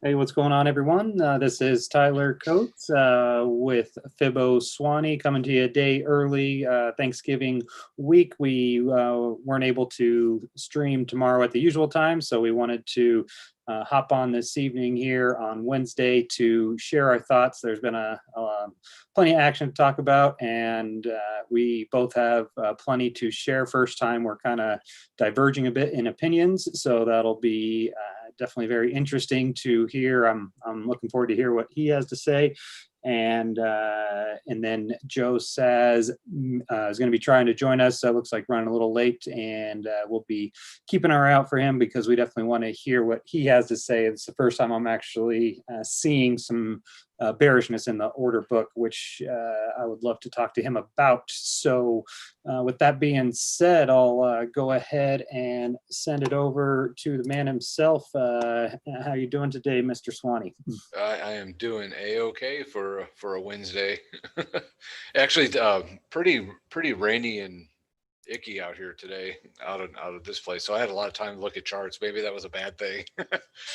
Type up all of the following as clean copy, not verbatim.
Hey, what's going on, everyone? This is Tyler Coates with Fibo Swanny coming to you a day early. Thanksgiving week. We weren't able to stream tomorrow at the usual time, so we wanted to hop on this evening here on Wednesday to share our thoughts. There's been plenty of action to talk about, and we both have plenty to share. First time we're kind of diverging a bit in opinions, so that'll be definitely very interesting to hear. I'm looking forward to hear what he has to say. And then Joe says is going to be trying to join us. So it looks like running a little late, and we'll be keeping our eye out for him because we definitely want to hear what he has to say. It's the first time I'm actually seeing some bearishness in the order book, which I would love to talk to him about. So with that being said, I'll go ahead and send it over to the man himself. How you doing today, Mr. Swanny? I am doing a-okay for a Wednesday. Actually, pretty rainy and icky out here today, out of this place. So I had a lot of time to look at charts. Maybe that was a bad thing,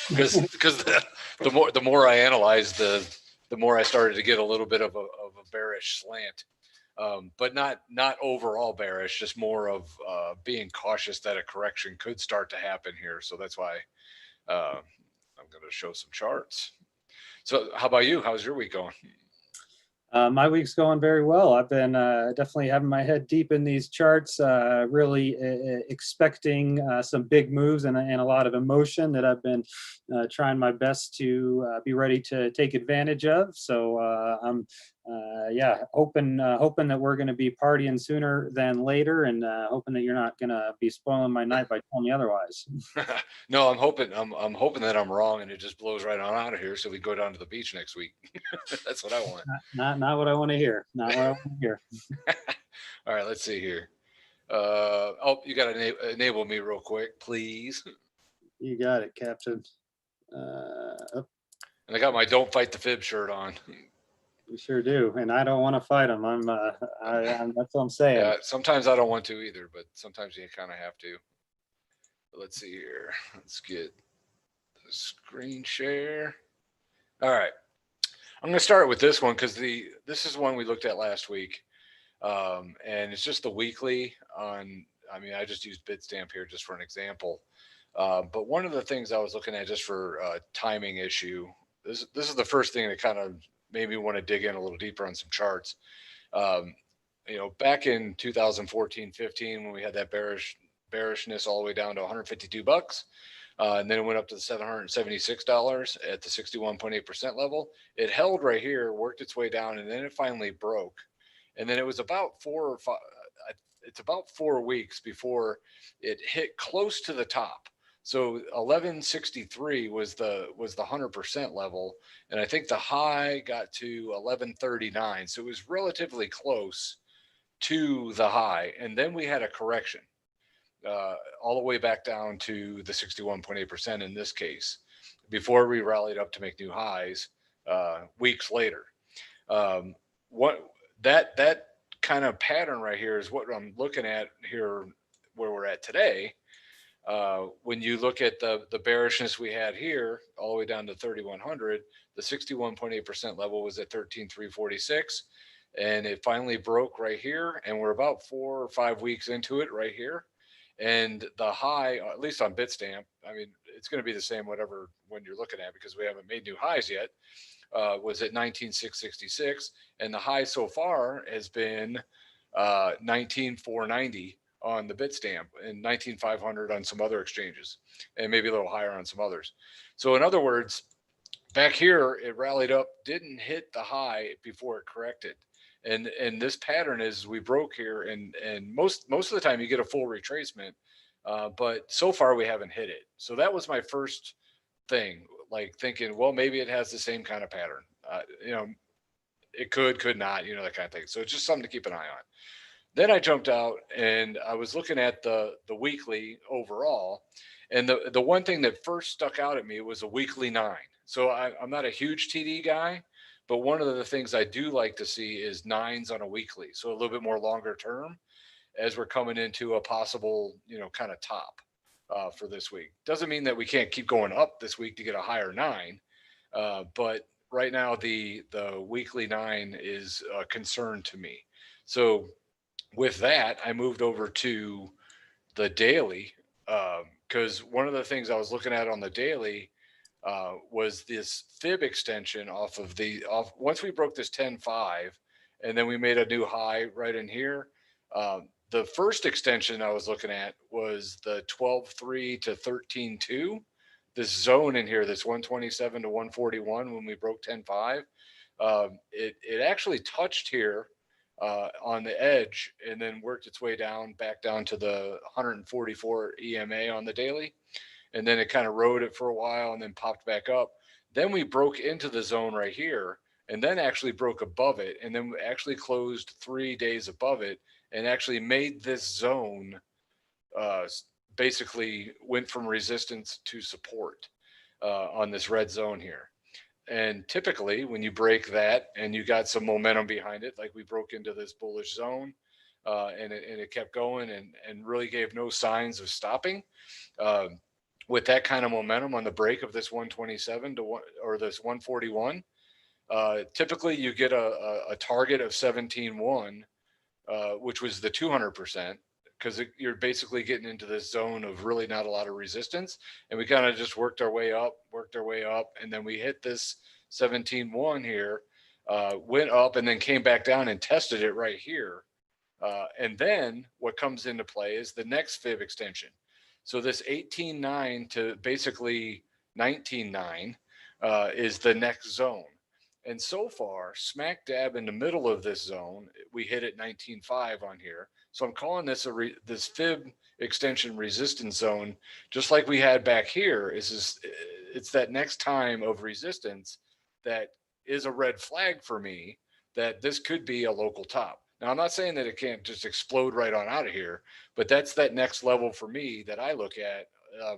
because the more I analyzed, the more I started to get a little bit of a bearish slant. But not overall bearish, just more of being cautious that a correction could start to happen here. So that's why I'm going to show some charts. So how about you? How's your week going? My week's going very well. I've been definitely having my head deep in these charts, really expecting some big moves and a lot of emotion that I've been trying my best to be ready to take advantage of. So I'm hoping that we're going to be partying sooner than later, and hoping that you're not going to be spoiling my night by telling me otherwise. No, I'm hoping that I'm wrong and it just blows right on out of here so we go down to the beach next week. That's what I want. Not what I want to hear. Not what I want to hear. All right, let's see here. You got to enable me real quick, please. You got it, Captain. And I got my "Don't Fight the Fib" shirt on. You sure do, and I don't want to fight them. I'm that's what I'm saying. Yeah, sometimes I don't want to either, but sometimes you kind of have to. Let's see here. Let's get the screen share. All right. I'm going to start with this one because this is one we looked at last week, and it's just the weekly on. I mean, I just used Bitstamp here just for an example, but one of the things I was looking at just for timing issue. This is the first thing that kind of made me want to dig in a little deeper on some charts. Um, back in 2014-15 when we had that bearishness all the way down to 152 bucks. And then it went up to the $776 at the 61.8% level. It held right here, worked its way down, and then it finally broke. And then it was about 4 weeks before it hit close to the top. So 1163 was the 100% level, and I think the high got to 1139. So it was relatively close to the high, and then we had a correction. All the way back down to the 61.8% in this case, before we rallied up to make new highs weeks later. What that kind of pattern right here is what I'm looking at here, where we're at today. When you look at the bearishness we had here, all the way down to 3,100, the 61.8% level was at 13,346, and it finally broke right here, and we're about 4 or 5 weeks into it right here. And the high, at least on Bitstamp, I mean, it's going to be the same whatever when you're looking at, because we haven't made new highs yet, was at 19,666. And the high so far has been 19,490 on the Bitstamp and 19,500 on some other exchanges, and maybe a little higher on some others. So in other words, back here, it rallied up, didn't hit the high before it corrected. And this pattern is we broke here, and most of the time you get a full retracement, but so far we haven't hit it. So that was my first thing, like thinking, well, maybe it has the same kind of pattern. It could not, that kind of thing. So it's just something to keep an eye on. Then I jumped out and I was looking at the weekly overall, and the one thing that first stuck out at me was a weekly 9. So I'm not a huge TD guy, but one of the things I do like to see is 9s on a weekly. So a little bit more longer term as we're coming into a possible, kind of top for this week. Doesn't mean that we can't keep going up this week to get a higher 9. But right now, the weekly 9 is a concern to me. So with that, I moved over to the daily, because one of the things I was looking at on the daily was this fib extension off once we broke this 10.5 and then we made a new high right in here. The first extension I was looking at was the 12.3 to 13.2, this zone in here, this 127 to 141 when we broke 10.5. It actually touched here on the edge and then worked its way down back down to the 144 EMA on the daily, and then it kind of rode it for a while and then popped back up. Then we broke into the zone right here and then actually broke above it, and then we actually closed 3 days above it and actually made this zone uh, basically went from resistance to support on this red zone here. And typically, when you break that and you got some momentum behind it, like we broke into this bullish zone, and it kept going and really gave no signs of stopping. Um, with that kind of momentum on the break of this 127 to one or this 141, typically you get a target of 17.1, which was the 200%, because you're basically getting into this zone of really not a lot of resistance. And we kind of just worked our way up, and then we hit this 17.1 here, went up and then came back down and tested it right here. And then what comes into play is the next fib extension. So this 18.9 to basically 19.9 is the next zone. And so far, smack dab in the middle of this zone, we hit at 19.5 on here. So I'm calling this this fib extension resistance zone, just like we had back here. It's that next time of resistance that is a red flag for me that this could be a local top. Now, I'm not saying that it can't just explode right on out of here, but that's that next level for me that I look at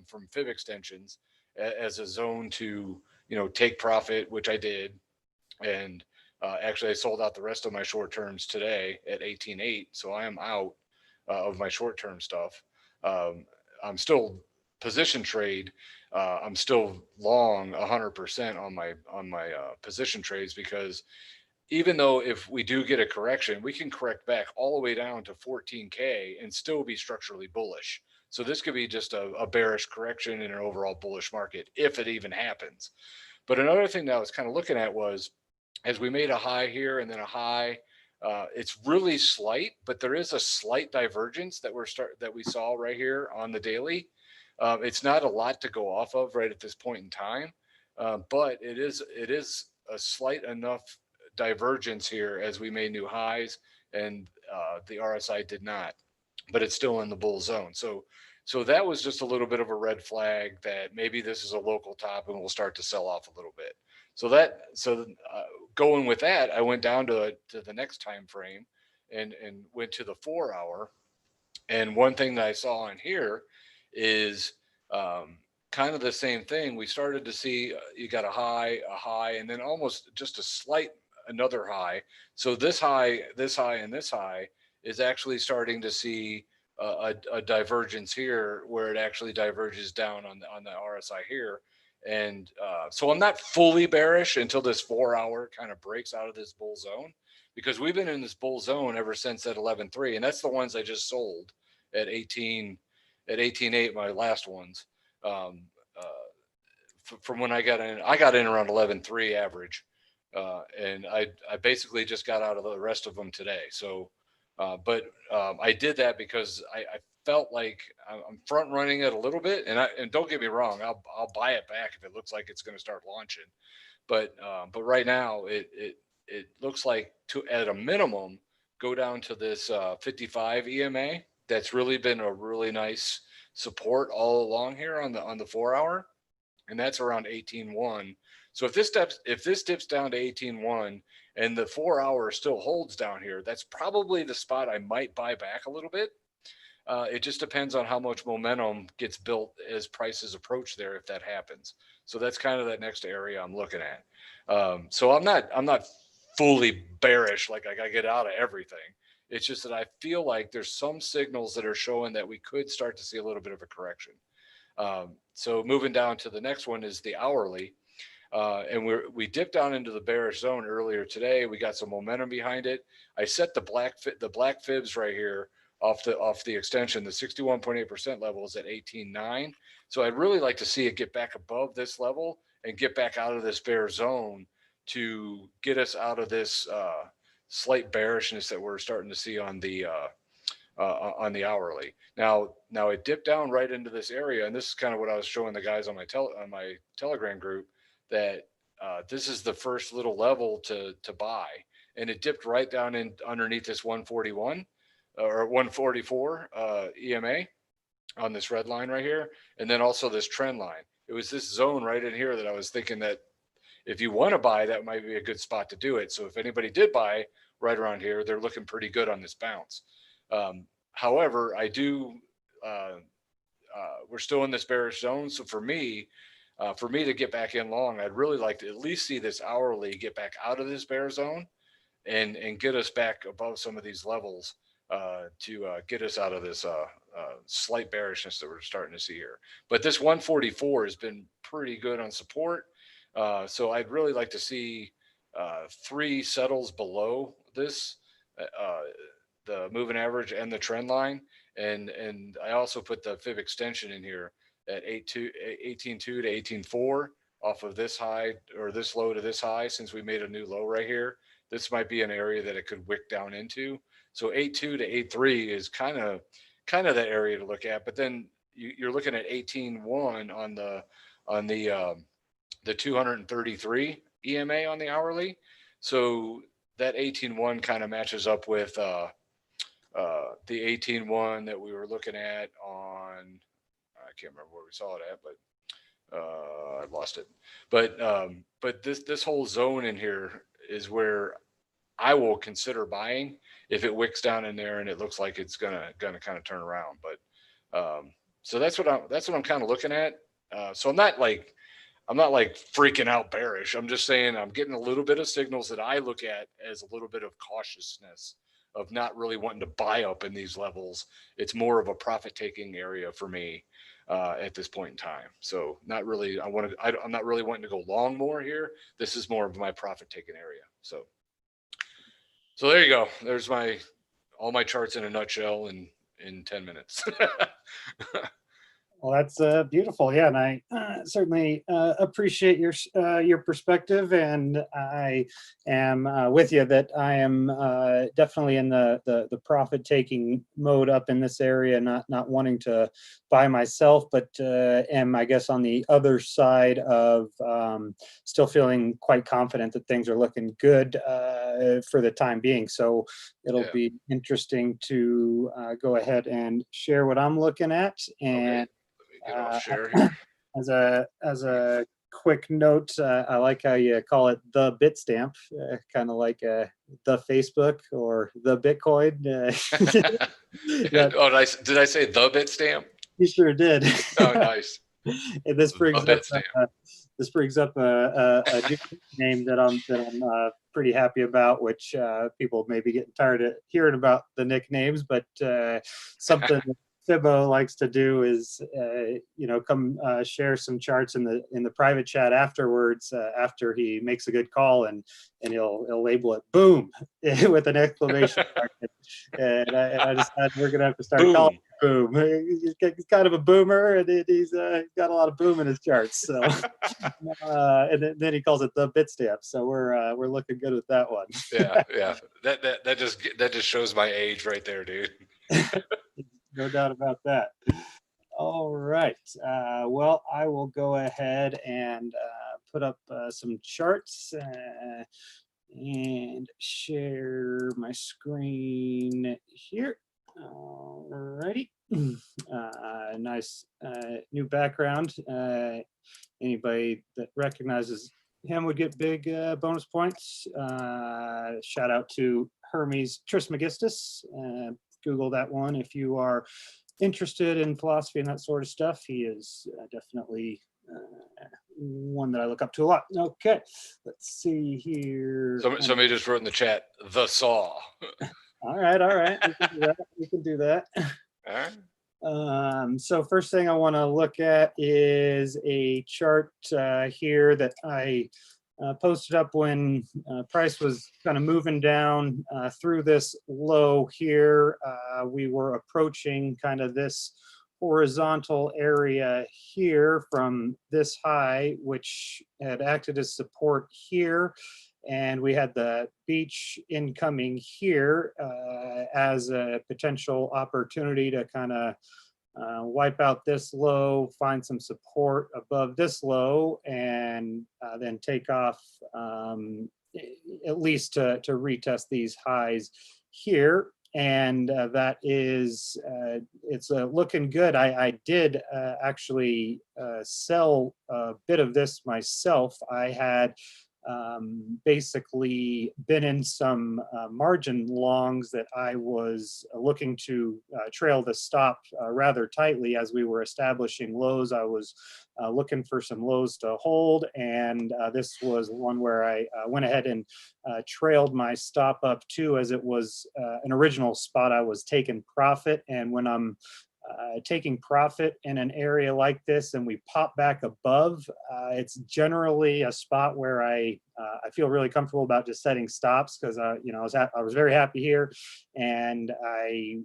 from fib extensions as a zone to, take profit, which I did. And actually, I sold out the rest of my short terms today at 18.8. So I am out of my short term stuff. I'm still position trade. I'm still long 100% on my position trades, because even though if we do get a correction, we can correct back all the way down to 14K and still be structurally bullish. So this could be just a bearish correction in an overall bullish market if it even happens. But another thing that I was kind of looking at was, as we made a high here and then a high, it's really slight, but there is a slight divergence that we saw right here on the daily. It's not a lot to go off of right at this point in time, but it is a slight enough divergence here as we made new highs, and the RSI did not, but it's still in the bull zone. So that was just a little bit of a red flag that maybe this is a local top and we'll start to sell off a little bit. So going with that, I went down to the next time frame and went to the 4 hour. And one thing that I saw on here is kind of the same thing. We started to see you got a high, and then almost just a slight another high. So this high, and this high is actually starting to see a divergence here, where it actually diverges down on the RSI here. And so I'm not fully bearish until this 4 hour kind of breaks out of this bull zone, because we've been in this bull zone ever since that 11.3, and that's the ones I just sold at 18.8, my last ones. From when I got in around 11.3 average, and I basically just got out of the rest of them today. So, but I did that because I felt like I'm front running it a little bit, and don't get me wrong, I'll buy it back if it looks like it's going to start launching. But right now it looks like, to at a minimum, go down to this 55 EMA. That's really been a really nice support all along here on the 4 hour, and that's around 18.1. So if this dips down to 18.1 and the 4 hour still holds down here, that's probably the spot I might buy back a little bit. It just depends on how much momentum gets built as prices approach there, if that happens. So that's kind of that next area I'm looking at. So I'm not fully bearish, like I got to get out of everything. It's just that I feel like there's some signals that are showing that we could start to see a little bit of a correction. So moving down to the next one is the hourly. And we dipped down into the bearish zone earlier today. We got some momentum behind it. I set the black fibs right here off the extension. The 61.8% level is at 18.9. So I'd really like to see it get back above this level and get back out of this bear zone to get us out of this slight bearishness that we're starting to see on the hourly. Now it dipped down right into this area, and this is kind of what I was showing the guys on my Telegram group, that this is the first little level to buy, and it dipped right down in underneath this 141 or 144 EMA on this red line right here, and then also this trend line. It was this zone right in here that I was thinking that if you want to buy, that might be a good spot to do it. So if anybody did buy right around here, they're looking pretty good on this bounce. However, we're still in this bearish zone. So for me to get back in long, I'd really like to at least see this hourly get back out of this bear zone and get us back above some of these levels to get us out of this slight bearishness that we're starting to see here. But this 144 has been pretty good on support. So I'd really like to see 3 settles below this, the moving average and the trend line. And I also put the fib extension in here at 18.2 to 18.4 off of this high, or this low to this high. Since we made a new low right here, this might be an area that it could wick down into. So 8.2 to 8.3 is kind of that area to look at. But then you're looking at 18.1 on the 233 EMA on the hourly. So that 18.1 kind of matches up with the 18.1 that we were looking at on, I can't remember where we saw it at, but I lost it. But this whole zone in here is where I will consider buying if it wicks down in there and it looks like it's gonna kind of turn around. But so that's what I'm kind of looking at. So I'm not like freaking out bearish. I'm just saying I'm getting a little bit of signals that I look at as a little bit of cautiousness of not really wanting to buy up in these levels. It's more of a profit taking area for me at this point in time. So not really, I'm not really wanting to go long more here. This is more of my profit taking area. So there you go. There's all my charts in a nutshell in 10 minutes. Well, that's beautiful. Yeah, and I certainly appreciate your perspective, and I am with you that I am definitely in the profit taking mode up in this area, not wanting to buy myself, but am, I guess, on the other side of still feeling quite confident that things are looking good for the time being. So it'll be interesting to go ahead and share what I'm looking at. And okay. Get off share here. As a quick note, I like how you call it the Bitstamp, kind of like the Facebook or the Bitcoin. Yeah. Oh, nice. Did I say the Bitstamp? You sure did. Oh, nice. And this brings up a new name that I'm pretty happy about, which people may be getting tired of hearing about the nicknames, but something Fibo likes to do is, come share some charts in the private chat afterwards, after he makes a good call, and he'll label it "boom" with an exclamation mark. And I decided we're gonna have to start calling him Boom. He's kind of a boomer, and he's got a lot of boom in his charts. So, and then he calls it the Bitstamp. So we're looking good with that one. Yeah. That just shows my age right there, dude. No doubt about that. All right. Well, I will go ahead and put up some charts and share my screen here. All righty. Nice new background. Anybody that recognizes him would get big bonus points. Shout out to Hermes Trismegistus. Google that one if you are interested in philosophy and that sort of stuff. He is definitely one that I look up to a lot. Okay, let's see here. Somebody just wrote in the chat, the saw. All right. We can do that. All right. So first thing I want to look at is a chart here that I posted up when price was kind of moving down through this low here. We were approaching kind of this horizontal area here from this high, which had acted as support here. And we had the beach incoming here as a potential opportunity to kind of wipe out this low, find some support above this low, and then take off at least to retest these highs here. And that is, it's looking good. I did actually sell a bit of this myself. I had basically been in some margin longs that I was looking to trail the stop rather tightly as we were establishing lows. I was looking for some lows to hold, and this was one where I went ahead and trailed my stop up too, as it was an original spot I was taking profit. And when I'm taking profit in an area like this and we pop back above, it's generally a spot where I feel really comfortable about just setting stops, because you know, I was very happy here, and I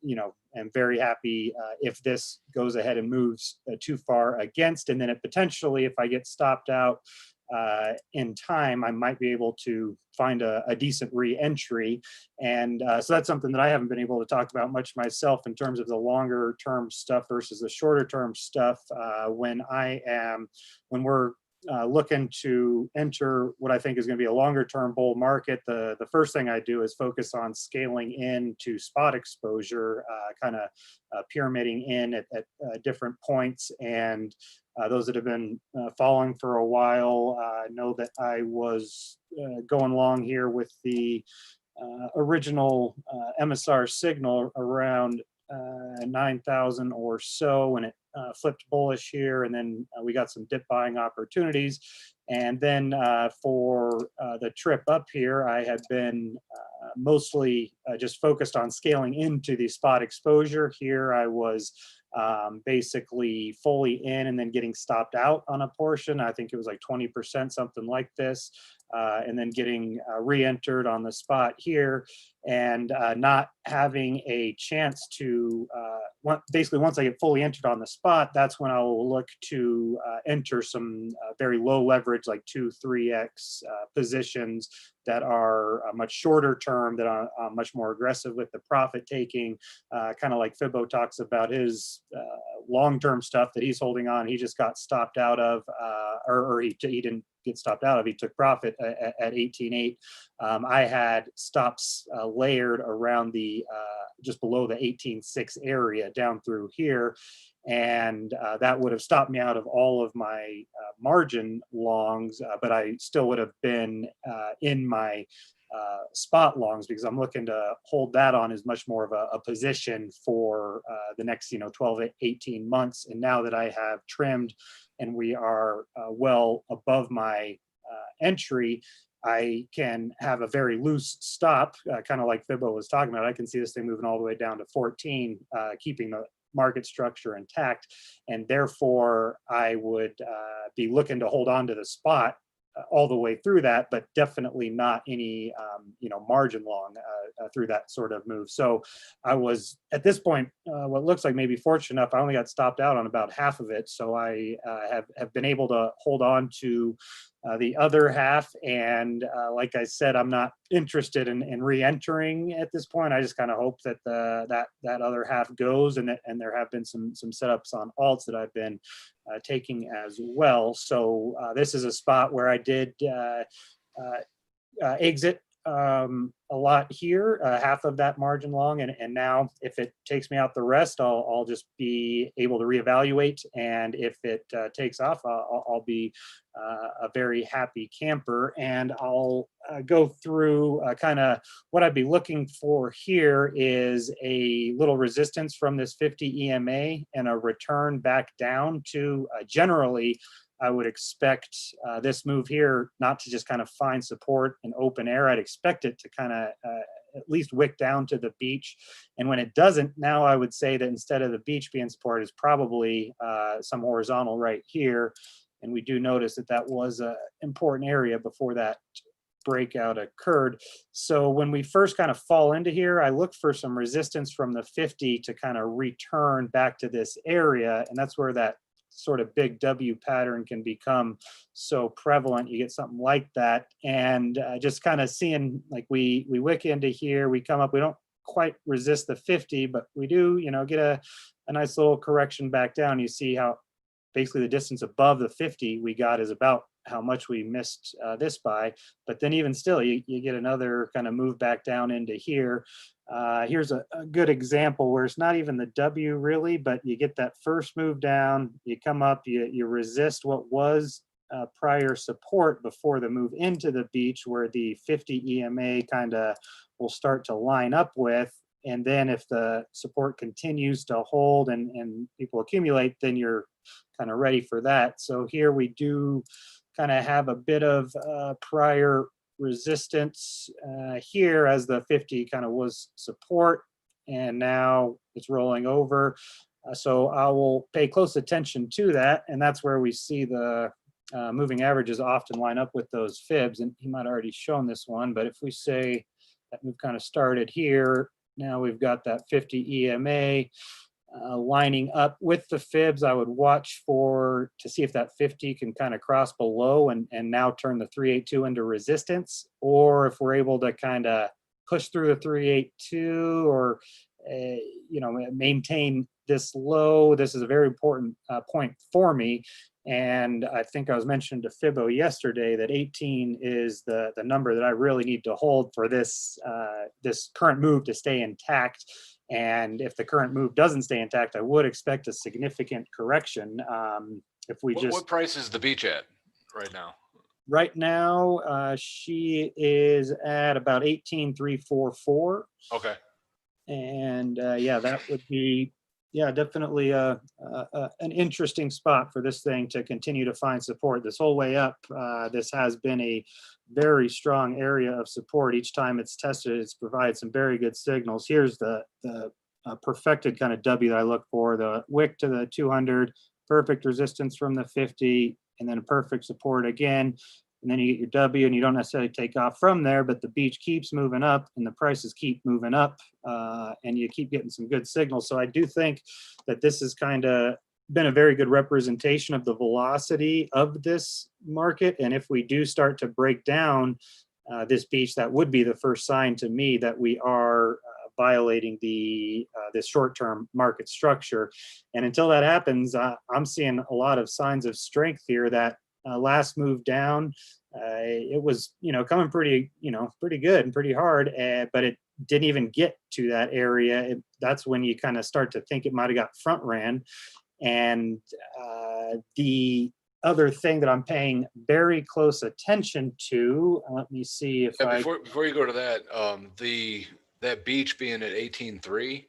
you know, am very happy if this goes ahead and moves too far against, and then it potentially, if I get stopped out in time, I might be able to find a decent re-entry. And so that's something that I haven't been able to talk about much myself in terms of the longer term stuff versus the shorter term stuff. When we're looking to enter what I think is going to be a longer term bull market, the first thing I do is focus on scaling into spot exposure, kind of pyramiding in at different points. And those that have been following for a while know that I was going long here with the original EMASAR signal around 9,000 or so, and it flipped bullish here, and then we got some dip buying opportunities. And then for the trip up here, I had been mostly just focused on scaling into the spot exposure. Here I was basically fully in and then getting stopped out on a portion. I think it was like 20%, something like this, and then getting re-entered on the spot here, and not having a chance to, basically once I get fully entered on the spot, that's when I'll look to enter some very low leverage, like 2-3x positions that are much shorter term, that are much more aggressive with the profit taking, kind of like Fibbo talks about his long-term stuff that he's holding on. He just got stopped out of, or he didn't get stopped out of, he took profit at 18.8. I had stops layered around the just below the 18.6 area down through here, and that would have stopped me out of all of my margin longs, but I still would have been in my spot longs, because I'm looking to hold that on as much more of a position for the next 12 18 months. And now that I have trimmed and we are well above my entry, I can have a very loose stop, kind of like Fibbo was talking about. I can see this thing moving all the way down to 14, keeping the market structure intact, and therefore I would be looking to hold on to the spot all the way through that, but definitely not any margin long through that sort of move. So I was at this point, what looks like maybe fortunate enough, I only got stopped out on about half of it, so I have been able to hold on to the other half. And like I said, I'm not interested in re-entering at this point. I just kind of hope that that other half goes, and there have been some setups on alts that I've been taking as well. So this is a spot where I did exit a lot here, half of that margin long, and now if it takes me out the rest, I'll just be able to reevaluate, and if it takes off, I'll be a very happy camper. And I'll go through kind of what I'd be looking for here is a little resistance from this 50 EMA and a return back down to generally I would expect this move here not to just kind of find support in open air. I'd expect it to kind of at least wick down to the beach. And when it doesn't, now I would say that instead of the beach being support is probably some horizontal right here. And we do notice that that was an important area before that breakout occurred. So when we first kind of fall into here, I look for some resistance from the 50 to kind of return back to this area. And that's where that sort of big W pattern can become so prevalent. You get something like that. And just kind of seeing like we wick into here, we come up, we don't quite resist the 50, but we do, you know, get a nice little correction back down. You see how basically the distance above the 50 we got is about how much we missed this by. But then even still, you get another kind of move back down into here. Here's a good example where it's not even the W really, but you get that first move down, you come up, you resist what was prior support before the move into the beach, where the 50 EMA kind of will start to line up with. And then if the support continues to hold and people accumulate, then you're kind of ready for that. So here we do kind of have a bit of prior resistance here as the 50 kind of was support, and now it's rolling over. So I will pay close attention to that, and that's where we see the moving averages often line up with those fibs. And he might have already shown this one, but if we say that move kind of started here, now we've got that 50 EMA lining up with the fibs. I would watch to see if that 50 can kind of cross below and now turn the 382 into resistance, or if we're able to kind of push through the 382 or maintain this low. This is a very important point for me. And I think I was mentioning to Fibo yesterday that 18 is the number that I really need to hold for this this current move to stay intact. And if the current move doesn't stay intact, I would expect a significant correction. If we what price is the beach at right now? Right now, she is at about 18,344. Okay. And yeah, that would be definitely an interesting spot for this thing to continue to find support. This whole way up, this has been a very strong area of support. Each time it's tested, it's provided some very good signals. Here's the perfected kind of W that I look for: the wick to the 200, perfect resistance from the 50, and then a perfect support again. And then you get your W, and you don't necessarily take off from there, but the beach keeps moving up and the prices keep moving up, and you keep getting some good signals. So I do think that this has kind of been a very good representation of the velocity of this market. And if we do start to break down this beach, that would be the first sign to me that we are violating this short-term market structure. And until that happens, I'm seeing a lot of signs of strength here. That last move down, it was coming pretty good and pretty hard, but it didn't even get to that area. That's when you kind of start to think it might have got front ran. And the other thing that I'm paying very close attention to, let me see if before you go to that, that beach being at 18.3,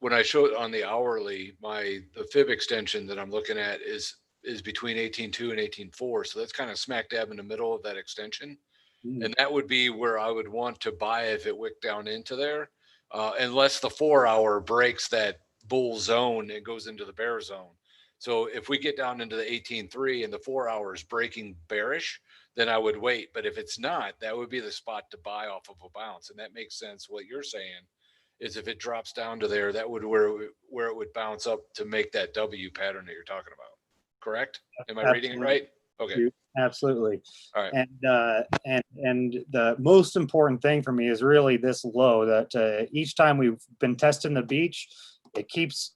when I show it on the hourly, the fib extension that I'm looking at is between 18.2 and 18.4. So that's kind of smack dab in the middle of that extension. And that would be where I would want to buy if it wicked down into there, unless the 4 hour breaks that bull zone and goes into the bear zone. So if we get down into the 18.3 and the 4 hours breaking bearish, then I would wait. But if it's not, that would be the spot to buy off of a bounce. And that makes sense. What you're saying is if it drops down to there, that would where it would bounce up to make that W pattern that you're talking about. Correct? Am I reading it right? Okay. Absolutely. All right. And the most important thing for me is really this low that each time we've been testing the beach, it keeps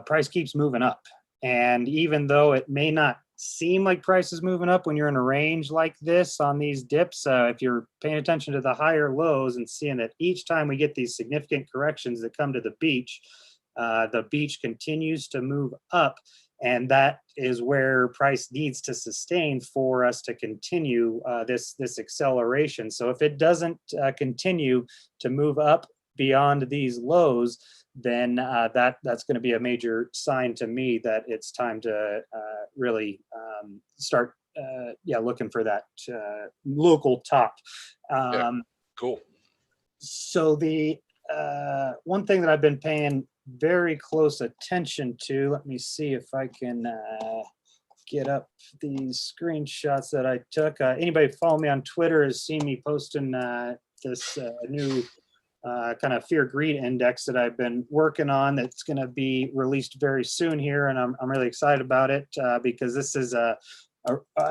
price keeps moving up. And even though it may not seem like price is moving up when you're in a range like this on these dips, if you're paying attention to the higher lows and seeing that each time we get these significant corrections that come to the beach continues to move up. And that is where price needs to sustain for us to continue this acceleration. So if it doesn't continue to move up beyond these lows, then that's going to be a major sign to me that it's time to really start looking for that local top. Cool. So the one thing that I've been paying very close attention to, let me see if I can get up these screenshots that I took. Anybody follow me on Twitter has seen me posting this new kind of fear greed index that I've been working on that's going to be released very soon here. And I'm really excited about it because this is I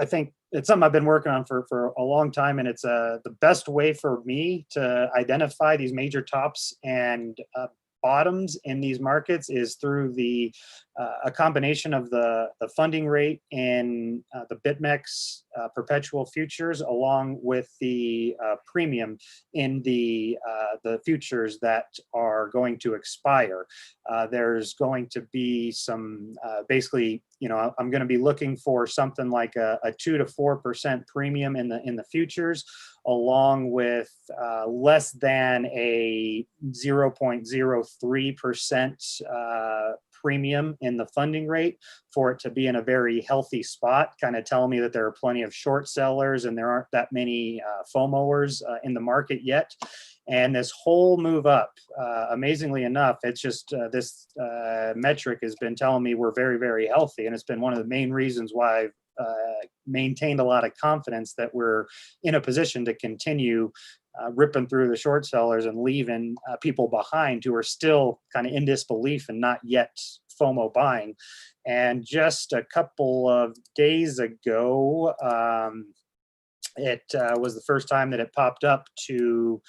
think it's something I've been working on for a long time. And it's the best way for me to identify these major tops and bottoms in these markets is through a combination of the funding rate in the BitMEX perpetual futures, along with the premium in the futures that are going to expire. There's going to be some basically, I'm going to be looking for something like a 2 to 4% premium in the futures, along with less than a 0.03% premium in the funding rate for it to be in a very healthy spot, kind of telling me that there are plenty of short sellers and there aren't that many FOMOers in the market yet. And this whole move up, amazingly enough, it's just this metric has been telling me we're very, very healthy. And it's been one of the main reasons why I've maintained a lot of confidence that we're in a position to continue ripping through the short sellers and leaving people behind who are still kind of in disbelief and not yet FOMO buying. And just a couple of days ago, it was the first time that it popped up to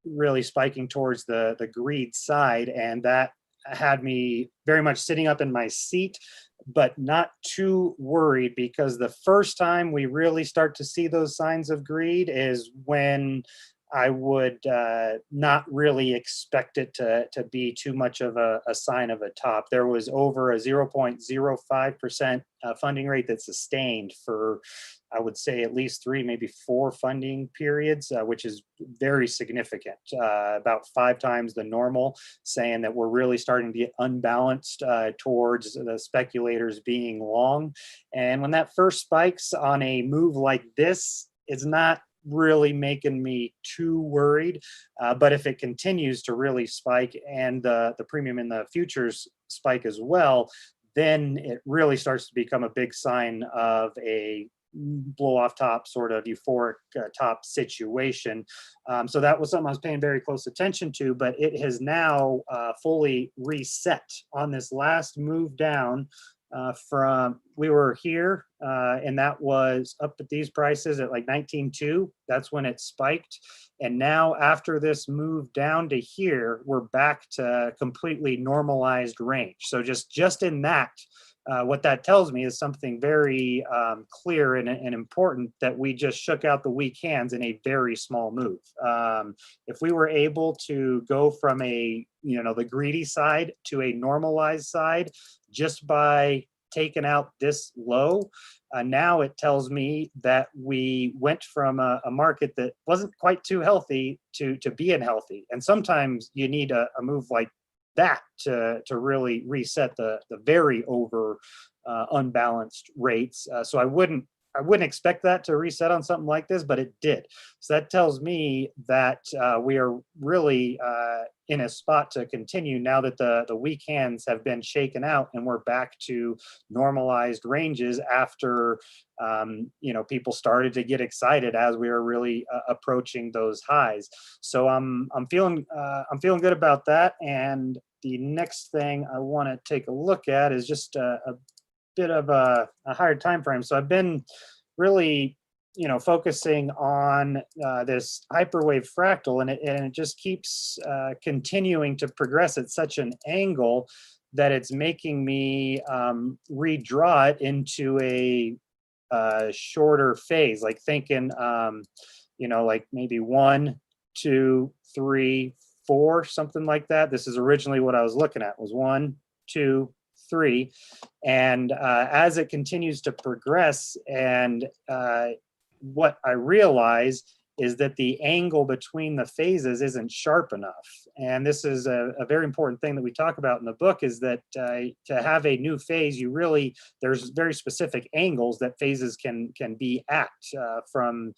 really spiking towards the greed side, and that had me very much sitting up in my seat, but not too worried, because the first time we really start to see those signs of greed is when I would not really expect it to be too much of a sign of a top. There was over a 0.05% funding rate that sustained for, I would say, at least 3, maybe 4 funding periods, which is very significant, about 5 times the normal, saying that we're really starting to get unbalanced towards the speculators being long. And when that first spikes on a move like this, it's not really making me too worried. But if it continues to really spike and the premium in the futures spike as well, then it really starts to become a big sign of a blow off top, sort of euphoric top situation. So that was something I was paying very close attention to, but it has now fully reset on this last move down. From we were here and that was up at these prices at like 19.2. That's when it spiked, and now after this move down to here, we're back to completely normalized range. So just in that, what that tells me is something very clear and important, that we just shook out the weak hands in a very small move. If we were able to go from the greedy side to a normalized side just by taking out this low, now it tells me that we went from a market that wasn't quite too healthy to being healthy. And sometimes you need a move like that to really reset the very over unbalanced rates. So I wouldn't expect that to reset on something like this, but it did. So that tells me that we are really in a spot to continue now that the weak hands have been shaken out and we're back to normalized ranges after people started to get excited as we were really approaching those highs. So I'm feeling good about that. And the next thing I want to take a look at is just a bit of a higher time frame. So I've been really focusing on this hyperwave fractal, and it just keeps continuing to progress at such an angle that it's making me redraw it into a shorter phase, like thinking like maybe 1, 2, 3, 4, something like that. This is originally what I was looking at, was 1, 2, 3. And as it continues to progress, and what I realize is that the angle between the phases isn't sharp enough. And this is a very important thing that we talk about in the book, is that to have a new phase, there's very specific angles that phases can be at, from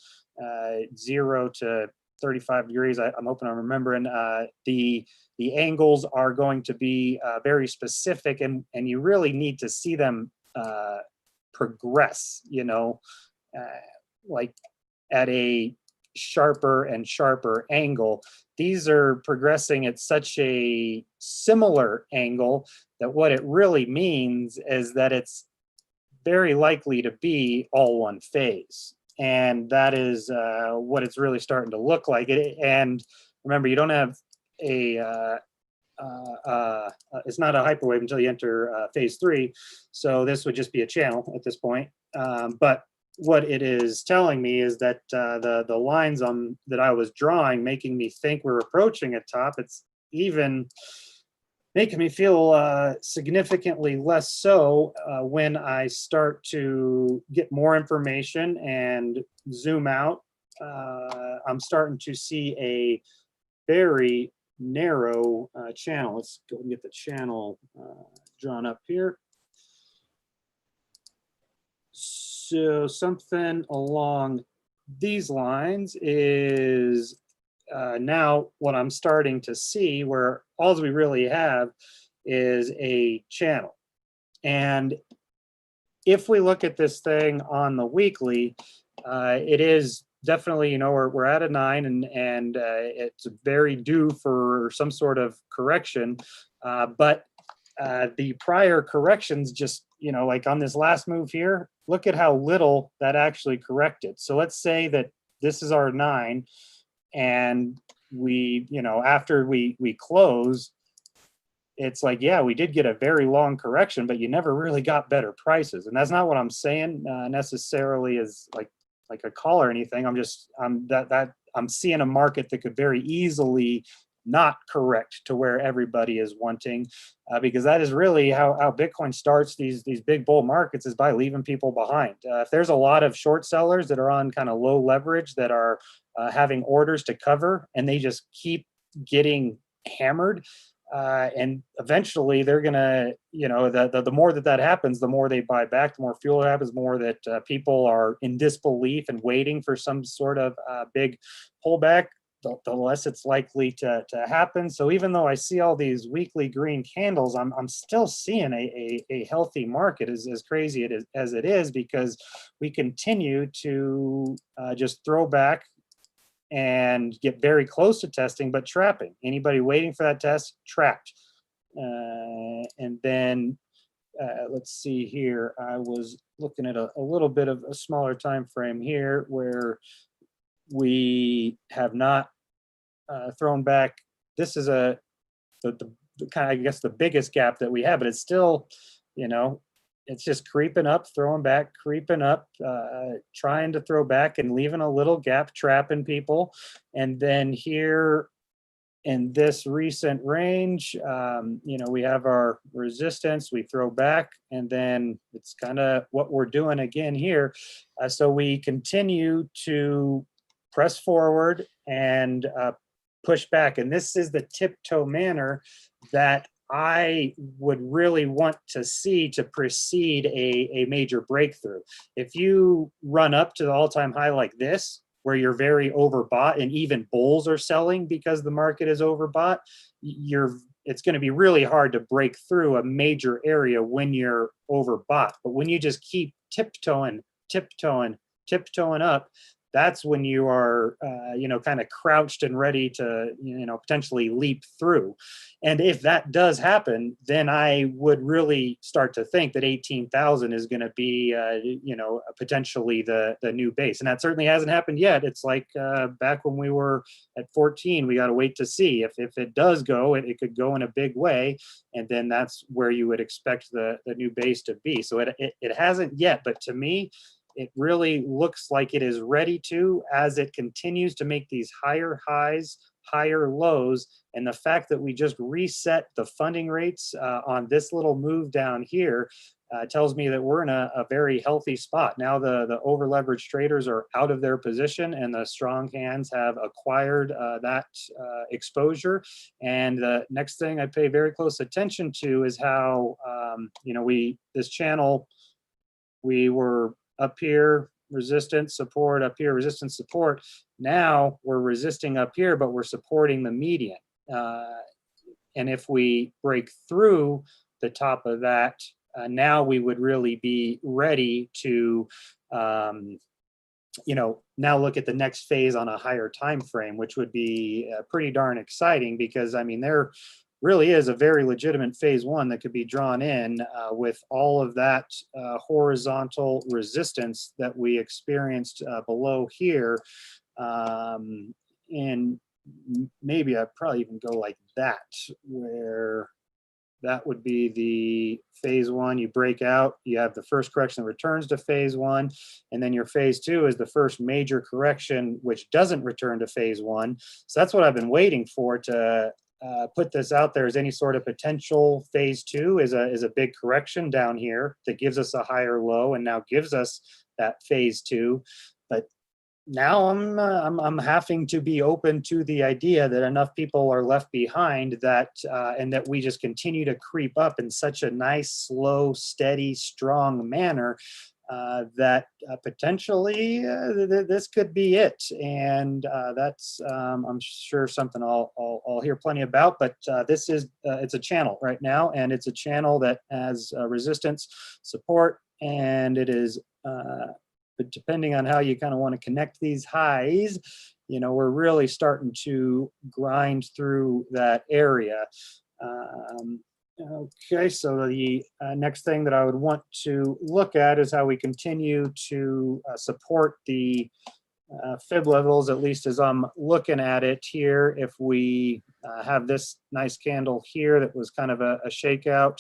0 to 35 degrees. I'm hoping I'm remembering. The angles are going to be very specific, and you really need to see them progress, you know, like at a sharper and sharper angle. These are progressing at such a similar angle that what it really means is that it's very likely to be all one phase. And that is what it's really starting to look like. And remember, you don't have a, it's not a hyperwave until you enter phase 3. So this would just be a channel at this point. But what it is telling me is that the lines that I was drawing, making me think we're approaching a top, it's even making me feel significantly less so when I start to get more information and zoom out. I'm starting to see a very narrow channel. Let's go and get the channel drawn up here. So something along these lines is now what I'm starting to see, where all we really have is a channel. And if we look at this thing on the weekly, it is definitely, you know, we're at a 9, and it's very due for some sort of correction. But the prior corrections, just, you know, like on this last move here, look at how little that actually corrected. So let's say that this is our 9, and we, you know, after we close, it's like, yeah, we did get a very long correction, but you never really got better prices. And that's not what I'm saying necessarily as like a call or anything. I'm seeing a market that could very easily not correct to where everybody is wanting, because that is really how Bitcoin starts these big bull markets, is by leaving people behind. If there's a lot of short sellers that are on kind of low leverage that are having orders to cover, and they just keep getting hammered, and eventually they're gonna, you know, the more that happens, the more they buy back, the more fuel happens, the more that people are in disbelief and waiting for some sort of big pullback, the less it's likely to happen. So even though I see all these weekly green candles, I'm still seeing a healthy market, as crazy as it is, because we continue to just throw back and get very close to testing, but trapping. Anybody waiting for that test, trapped. And then let's see here. I was looking at a little bit of a smaller time frame here, where we have not thrown back. This is the kind of, I guess, the biggest gap that we have, but it's still, you know, it's just creeping up, throwing back, creeping up, trying to throw back and leaving a little gap, trapping people. And then here in this recent range, you know, we have our resistance, we throw back, and then it's kind of what we're doing again here. So we continue to press forward and push back. And this is the tiptoe manner that I would really want to see to precede a major breakthrough. If you run up to the all-time high like this, where you're very overbought, and even bulls are selling because the market is overbought, it's going to be really hard to break through a major area when you're overbought. But when you just keep tiptoeing up, that's when you are, you know, kind of crouched and ready to, you know, potentially leap through. And if that does happen, then I would really start to think that 18,000 is going to be, you know, potentially the new base. And that certainly hasn't happened yet. It's like back when we were at 14, we got to wait to see. If it does go, it could go in a big way. And then that's where you would expect the new base to be. So it hasn't yet, but to me, it really looks like it is ready to, as it continues to make these higher highs, higher lows. And the fact that we just reset the funding rates on this little move down here tells me that we're in a very healthy spot. Now the over leveraged traders are out of their position, and the strong hands have acquired that exposure. And the next thing I pay very close attention to is how, you know, this channel, we were up here, resistance, support up here, resistance, support. Now we're resisting up here, but we're supporting the median. And if we break through the top of that, now we would really be ready to, now look at the next phase on a higher time frame, which would be pretty darn exciting, because I mean, there really is a very legitimate phase one that could be drawn in with all of that horizontal resistance that we experienced below here. And maybe I'd probably even go like that, where that would be the phase one. You break out, you have the first correction that returns to phase one, and then your phase two is the first major correction which doesn't return to phase one. So that's what I've been waiting for, to put this out there as any sort of potential phase two is a big correction down here that gives us a higher low and now gives us that phase two. But now I'm having to be open to the idea that enough people are left behind, that and that we just continue to creep up in such a nice, slow, steady, strong manner that potentially this could be it. And that's I'm sure something I'll hear plenty about. But this is it's a channel right now, and it's a channel that has resistance, support, and it is. But depending on how you kind of want to connect these highs, we're really starting to grind through that area. Okay, so the next thing that I would want to look at is how we continue to support the fib levels, at least as I'm looking at it here. If we have this nice candle here that was kind of a shakeout,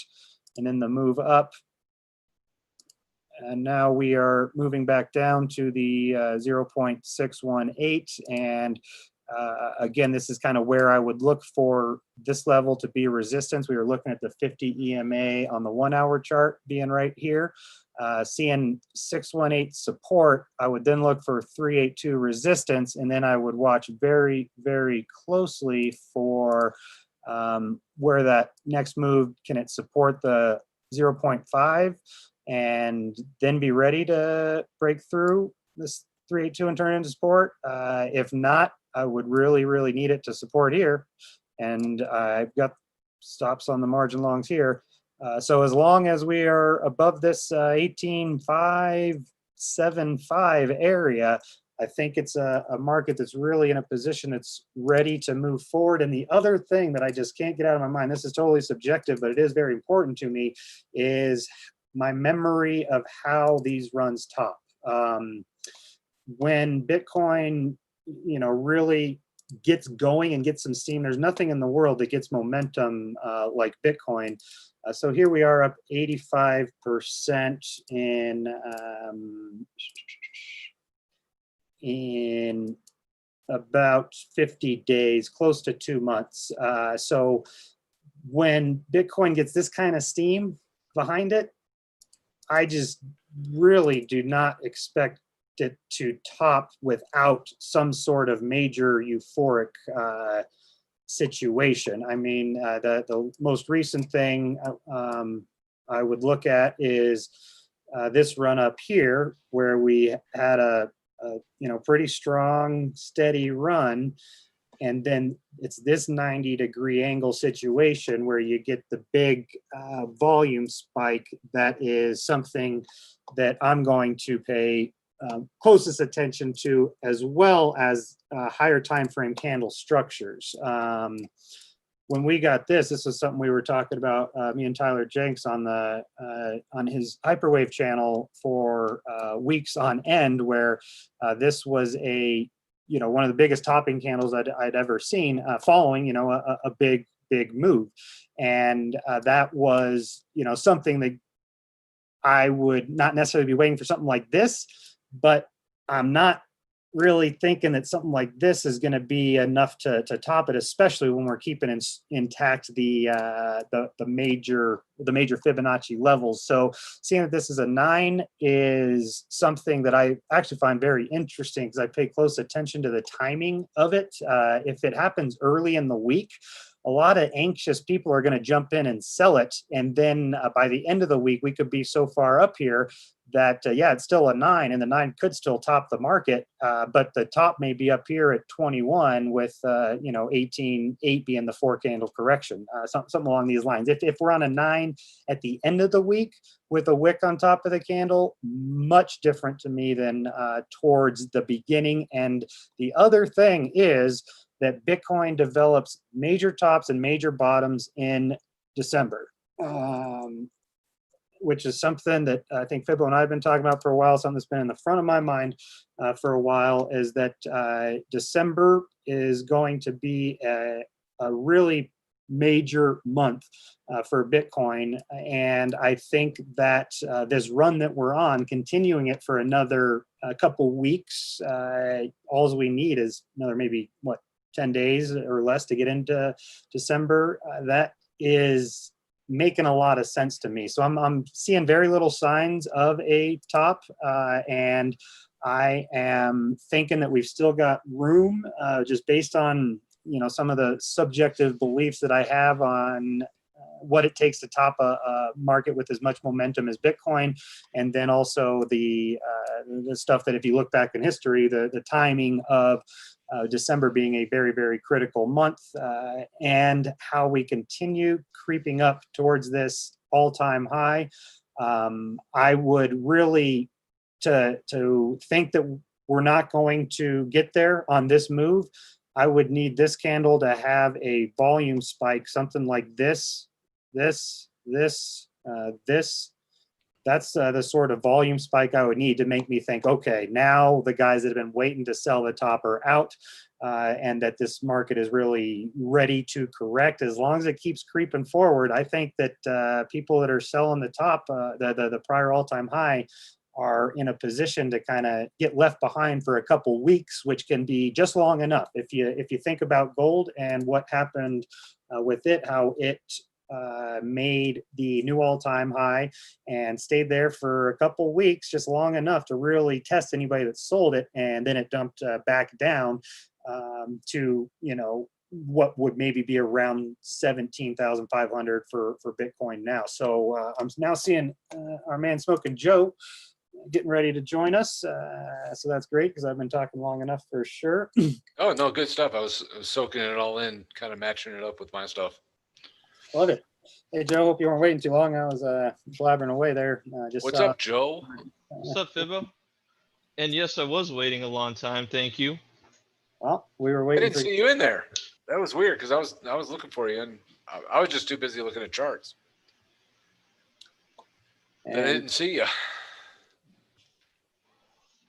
and then the move up. And now we are moving back down to the 0.618. And again, this is kind of where I would look for this level to be resistance. We were looking at the 50 EMA on the 1 hour chart being right here. Seeing 618 support, I would then look for 382 resistance. And then I would watch very, very closely for where that next move, can it support the 0.5? And then be ready to break through this 382 and turn into support. If not, I would really, really need it to support here. And I've got stops on the margin longs here. So as long as we are above this 18,575 area, I think it's a market that's really in a position that's ready to move forward. And the other thing that I just can't get out of my mind, this is totally subjective, but it is very important to me, is my memory of how these runs top. When Bitcoin, really gets going and gets some steam, there's nothing in the world that gets momentum like Bitcoin. So here we are up 85% in about 50 days, close to 2 months. So when Bitcoin gets this kind of steam behind it, I just really do not expect it to top without some sort of major euphoric situation. I mean, the most recent thing I would look at is this run up here, where we had a pretty strong, steady run. And then it's this 90-degree angle situation where you get the big volume spike. That is something that I'm going to pay closest attention to, as well as higher time frame candle structures. When we got this was something we were talking about, me and Tyler Jenks on his Hyperwave channel for weeks on end, where this was one of the biggest topping candles I'd ever seen, following, a big move. And that was, something that I would not necessarily be waiting for something like this, but I'm not really thinking that something like this is going to be enough to top it, especially when we're keeping intact the major Fibonacci levels. So seeing that this is a 9 is something that I actually find very interesting, because I pay close attention to the timing of it. If it happens early in the week, a lot of anxious people are going to jump in and sell it. And then by the end of the week, we could be so far up here that yeah, it's still a 9, and the 9 could still top the market, but the top may be up here at 21 with 18.8 being the 4-candle correction, something along these lines. If we're on a 9 at the end of the week with a wick on top of the candle, much different to me than towards the beginning. And the other thing is that Bitcoin develops major tops and major bottoms in December. Which is something that I think Fibbo and I have been talking about for a while, something that's been in the front of my mind for a while, is that December is going to be a really major month for Bitcoin. And I think that this run that we're on, continuing it for another couple weeks, all we need is another maybe, 10 days or less to get into December. That is making a lot of sense to me. So I'm seeing very little signs of a top, and I am thinking that we've still got room, just based on some of the subjective beliefs that I have on what it takes to top a market with as much momentum as Bitcoin, and then also the stuff that if you look back in history, the timing of December being a very, very critical month, and how we continue creeping up towards this all-time high. I would really to think that we're not going to get there on this move. I would need this candle to have a volume spike, something like this. That's the sort of volume spike I would need to make me think, okay, now the guys that have been waiting to sell the top are out, and that this market is really ready to correct. As long as it keeps creeping forward, I think that people that are selling the top, the prior all-time high, are in a position to kind of get left behind for a couple weeks, which can be just long enough. If you think about gold and what happened with it, how it made the new all-time high and stayed there for a couple weeks, just long enough to really test anybody that sold it, and then it dumped back down to what would maybe be around 17,500 for Bitcoin now. So I'm now seeing our man Smoking Joe getting ready to join us, so that's great because I've been talking long enough for sure. Oh no, good stuff. I was soaking it all in, kind of matching it up with my stuff. Love it. Hey, Joe, hope you weren't waiting too long. I was blabbering away there. What's up, Joe? What's up, Fibbo? And yes, I was waiting a long time. Thank you. Well, we were I waiting. didn't see you in there. That was weird because I was looking for you, and I was just too busy looking at charts. And I didn't see you.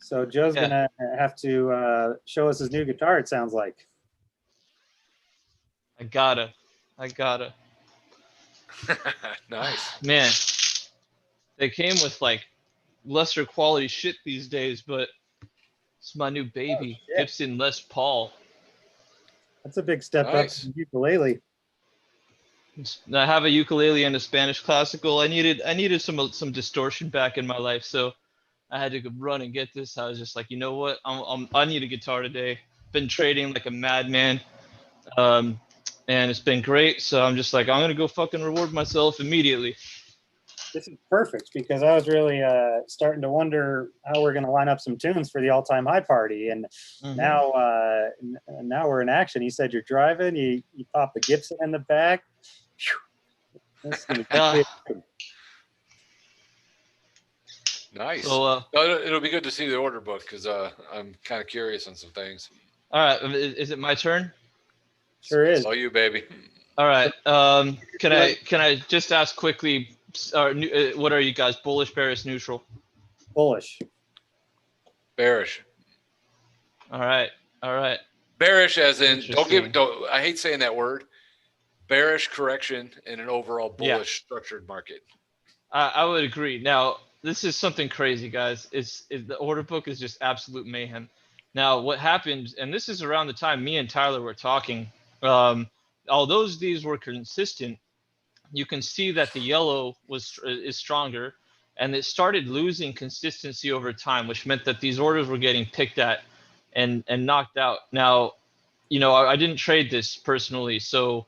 So Joe's gonna have to show us his new guitar, it sounds like. I gotta. Nice. Man, they came with like lesser quality shit these days, but it's my new baby, Gibson Les Paul. That's a big step Nice. up from ukulele. I have a ukulele and a Spanish classical. I needed some distortion back in my life, so I had to go run and get this. I was just like, you know what? I need a guitar today. Been trading like a madman, and it's been great. So I'm just like, I'm gonna go fucking reward myself immediately. This is perfect because I was really starting to wonder how we're going to line up some tunes for the all-time high party, and now we're in action. You said you're driving. You pop the Gibson in the back. That's gonna be Nice. So, it'll be good to see the order book because I'm kind of curious on some things. All right, is it my turn? Sure is. It's all you, baby. All right. Can I just ask quickly? What are you guys? Bullish, bearish, neutral? Bullish. Bearish. All right. Bearish, as in don't. I hate saying that word. Bearish correction in an overall bullish structured market. I would agree. Now, this is something crazy, guys. The order book is just absolute mayhem. Now, what happened, and this is around the time me and Tyler were talking, although these were consistent, you can see that the yellow is stronger, and it started losing consistency over time, which meant that these orders were getting picked at and knocked out. Now, I didn't trade this personally, so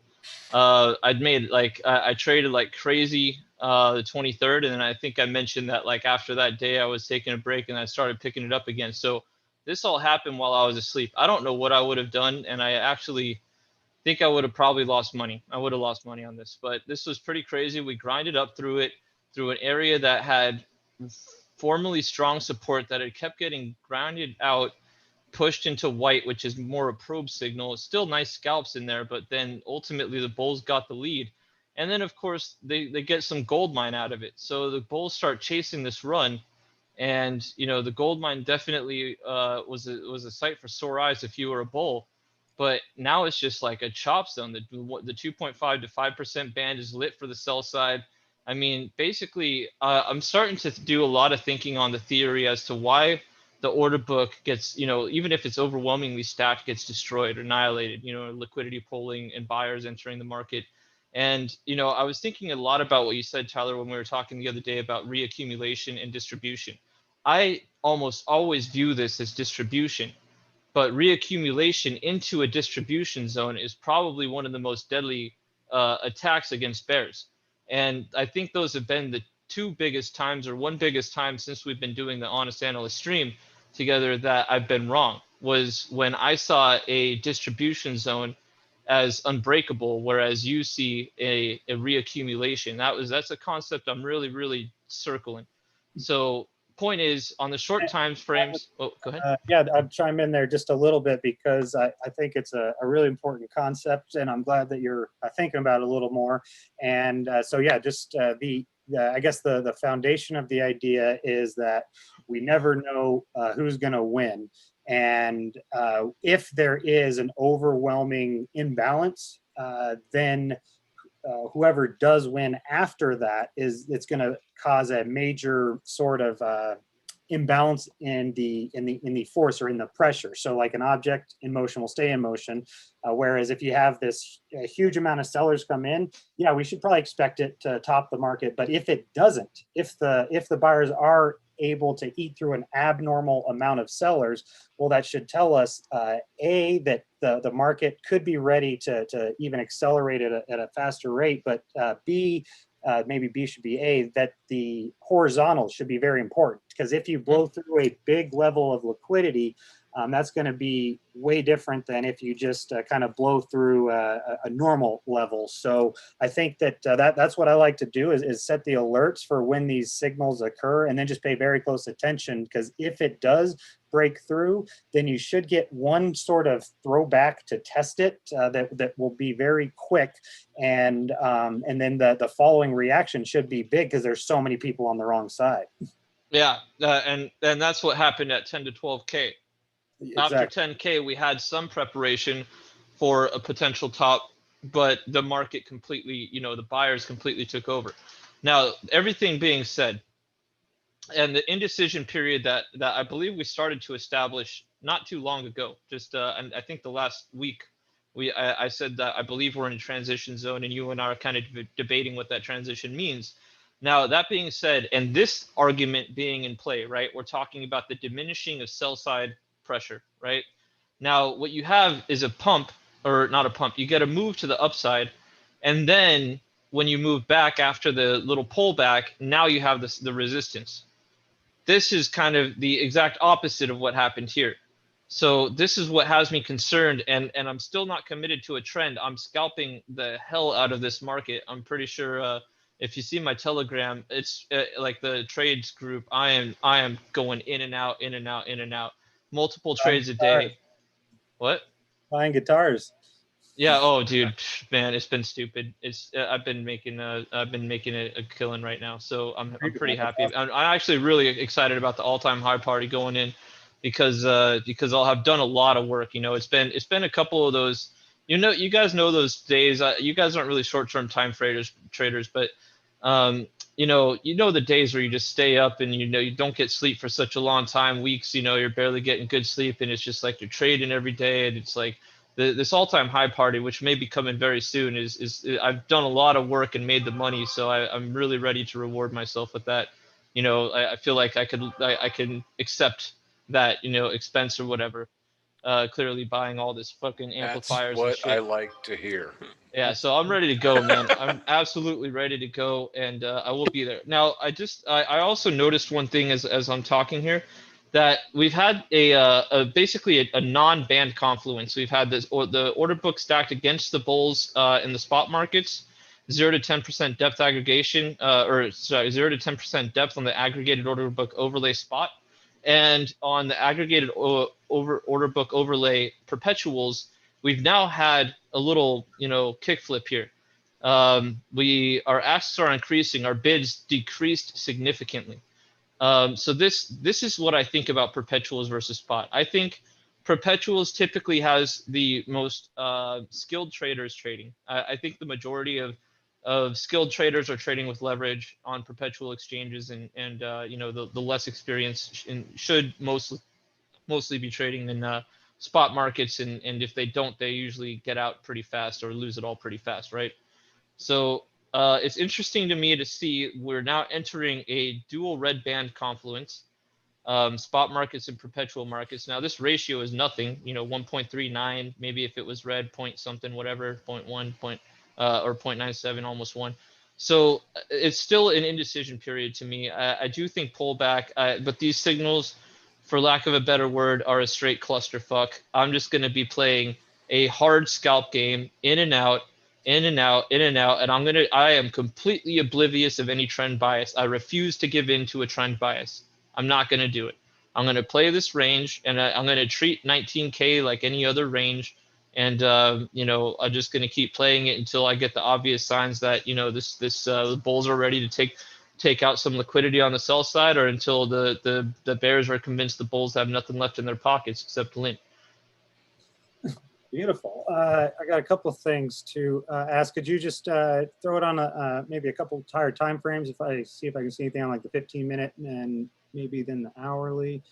I traded like crazy the 23rd. And then I think I mentioned that like after that day, I was taking a break and I started picking it up again. So this all happened while I was asleep. I don't know what I would have done. And I actually think I would have probably lost money. I would have lost money on this, but this was pretty crazy. We grinded up through it, through an area that had formerly strong support that had kept getting grounded out, pushed into white, which is more a probe signal. It's still nice scalps in there, but then ultimately the bulls got the lead. And then of course they get some gold mine out of it. So the bulls start chasing this run. And, you know, the gold mine definitely was a sight for sore eyes if you were a bull. But now it's just like a chop zone. The 2.5 to 5% band is lit for the sell side. I mean, basically, I'm starting to do a lot of thinking on the theory as to why the order book gets, you know, even if it's overwhelmingly stacked, gets destroyed or annihilated, you know, liquidity pulling and buyers entering the market. And, you know, I was thinking a lot about what you said, Tyler, when we were talking the other day about reaccumulation and distribution. I almost always view this as distribution, but reaccumulation into a distribution zone is probably one of the most deadly attacks against bears. And I think those have been the two biggest times, or one biggest time since we've been doing the Honest Analyst stream together, that I've been wrong, was when I saw a distribution zone as unbreakable, whereas you see a reaccumulation. That's a concept I'm really circling. So point is, on the short time frames, oh, go ahead. Yeah, I'd chime in there just a little bit because I think it's a really important concept, and I'm glad that you're thinking about it a little more. And so, yeah, just I guess the foundation of the idea is that we never know who's going to win. And if there is an overwhelming imbalance, then whoever does win after that it's going to cause a major sort of imbalance in the force or in the pressure. So like an object in motion will stay in motion, whereas if you have this huge amount of sellers come in, yeah, we should probably expect it to top the market. But if it doesn't, if the buyers are able to eat through an abnormal amount of sellers, well, that should tell us A, that the market could be ready to even accelerate at a faster rate, but B, maybe B should be A, that the horizontal should be very important, because if you blow through a big level of liquidity, that's going to be way different than if you just kind of blow through a normal level. So I think that that's what I like to do is set the alerts for when these signals occur, and then just pay very close attention, because if it does break through, then you should get one sort of throwback to test it that will be very quick, and then the following reaction should be big because there's so many people on the wrong side. Yeah, and that's what happened at 10 to 12K. Exactly. After 10K, we had some preparation for a potential top, but the market completely, you know, the buyers completely took over. Now, everything being said, and the indecision period that I believe we started to establish not too long ago, just and I think the last week, I said that I believe we're in a transition zone, and you and I are kind of debating what that transition means. Now, that being said, and this argument being in play, right, we're talking about the diminishing of sell side pressure, right? Now, what you have is a pump, or not a pump, you get a move to the upside, and then when you move back after the little pullback, now you have the resistance. This is kind of the exact opposite of what happened here. So this is what has me concerned, and I'm still not committed to a trend. I'm scalping the hell out of this market. I'm pretty sure if you see my Telegram, it's like the trades group. I am going in and out, multiple trades a day. What? Buying guitars. Yeah. Oh, dude, man, it's been stupid. It's I've been making a killing right now, so I'm pretty happy. I'm actually really excited about the all-time high party going in, because I'll have done a lot of work. You know, it's been a couple of those. You know, you guys know those days. You guys aren't really short-term time traders, but you know the days where you just stay up and you don't get sleep for such a long time, weeks. You know, you're barely getting good sleep, and it's just like you're trading every day, and it's like. This all-time high party, which may be coming very soon, is I've done a lot of work and made the money, so I'm really ready to reward myself with that. You know, I feel like I can accept that, you know, expense or whatever. clearly buying all this fucking That's amplifiers and what shit. I like to hear. Yeah, so I'm ready to go, man. I'm absolutely ready to go, and I will be there. Now, I also noticed one thing as I'm talking here, that we've had basically a non-band confluence. We've had the order book stacked against the bulls in the spot markets, 0 to 10% depth aggregation, 0 to 10% depth on the aggregated order book overlay spot, and on the aggregated order book overlay perpetuals. We've now had a little, kickflip here. Our asks are increasing, our bids decreased significantly. So this is what I think about perpetuals versus spot. I think perpetuals typically has the most skilled traders trading. I think the majority of skilled traders are trading with leverage on perpetual exchanges, and the less experienced should mostly be trading in spot markets, and if they don't, they usually get out pretty fast or lose it all pretty fast, right? So it's interesting to me to see we're now entering a dual red band confluence, spot markets and perpetual markets. Now this ratio is nothing, 1.39, maybe if it was red, point something, whatever, 0.1 or 0.97, almost 1. So it's still an indecision period to me. I do think pullback, but these signals, for lack of a better word, are a straight clusterfuck. I'm just going to be playing a hard scalp game, in and out, in and out, in and out, and I am completely oblivious of any trend bias. I refuse to give in to a trend bias. I'm not going to do it. I'm going to play this range, and I'm going to treat 19K like any other range. And, I'm just going to keep playing it until I get the obvious signs that, the bulls are ready to take out some liquidity on the sell side, or until the bears are convinced the bulls have nothing left in their pockets except lint. Beautiful. I got a couple of things to ask. Could you just throw it on maybe a couple higher time frames, if I can see anything on like the 15-minute and maybe then the hourly.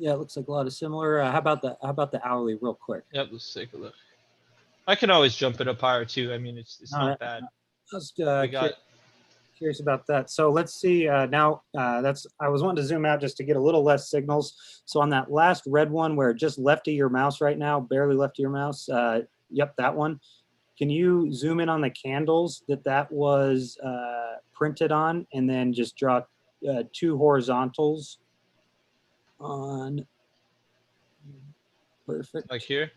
Yeah, it looks like a lot of similar. How about the hourly real quick? Yep, let's take a look. I can always jump it up higher too. I mean, it's not bad. Just curious about that. So let's see now. I was wanting to zoom out just to get a little less signals. So on that last red one where it just left of your mouse right now, barely left of your mouse. Yep, that one. Can you zoom in on the candles that was printed on, and then just draw 2 horizontals on? Perfect. Like here?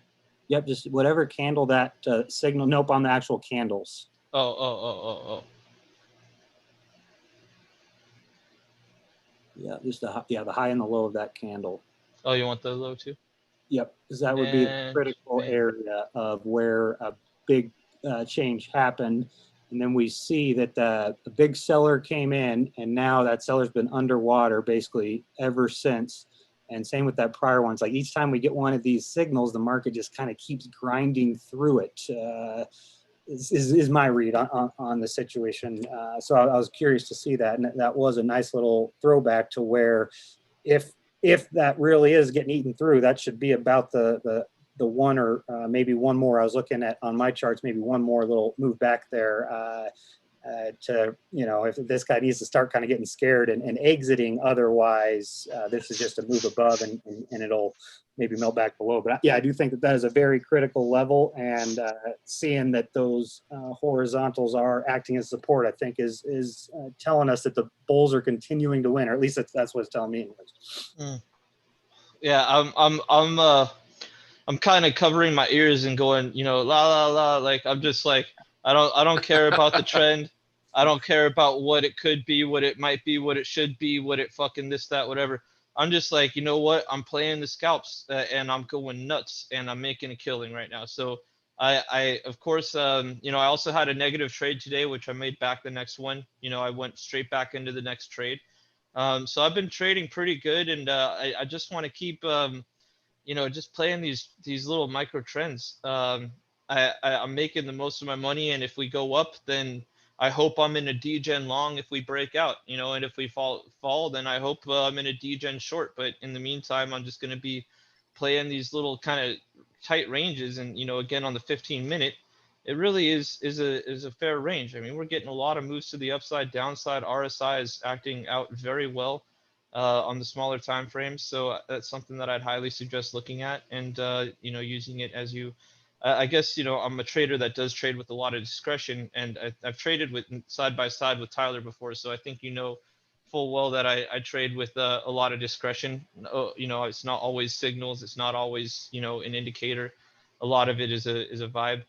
Yep, just whatever candle that signal. Nope, on the actual candles. Oh. Yeah, just the high and the low of that candle. Oh, you want the low too? Yep, because that would be the critical area of where a big change happened. And then we see that the big seller came in, and now that seller's been underwater basically ever since. And same with that prior one. It's like each time we get one of these signals, the market just kind of keeps grinding through it. Is my read on the situation. So I was curious to see that, and that was a nice little throwback to where if that really is getting eaten through, that should be about the one or maybe one more. I was looking at on my charts, maybe one more little move back there to, if this guy needs to start kind of getting scared and exiting. Otherwise, this is just a move above, and it'll maybe melt back below. But yeah, I do think that is a very critical level, and seeing that those horizontals are acting as support, I think is telling us that the bulls are continuing to win, or at least that's what it's telling me. Yeah, I'm kind of covering my ears and going, la la la. Like I'm just like, I don't care about the trend. I don't care about what it could be, what it might be, what it should be, what it fucking this, that, whatever. I'm just like, you know what? I'm playing the scalps and I'm going nuts, and I'm making a killing right now. So I of course, I also had a negative trade today, which I made back the next one. I went straight back into the next trade. So I've been trading pretty good, and I just want to keep, just playing these little micro trends. I'm making the most of my money, and if we go up, then I hope I'm in a degen long if we break out, and if we fall, then I hope I'm in a degen short. But in the meantime, I'm just going to be playing these little kind of tight ranges. And, again, on the 15-minute, it really is a fair range. I mean, we're getting a lot of moves to the upside, downside. RSI is acting out very well. on the smaller time frames. So that's something that I'd highly suggest looking at, and you know, using it as you. I guess, you know, I'm a trader that does trade with a lot of discretion, and I've traded with side by side with Tyler before, so I think you know full well that I trade with a lot of discretion. You know, it's not always signals, it's not always, you know, an indicator. A lot of it is a vibe.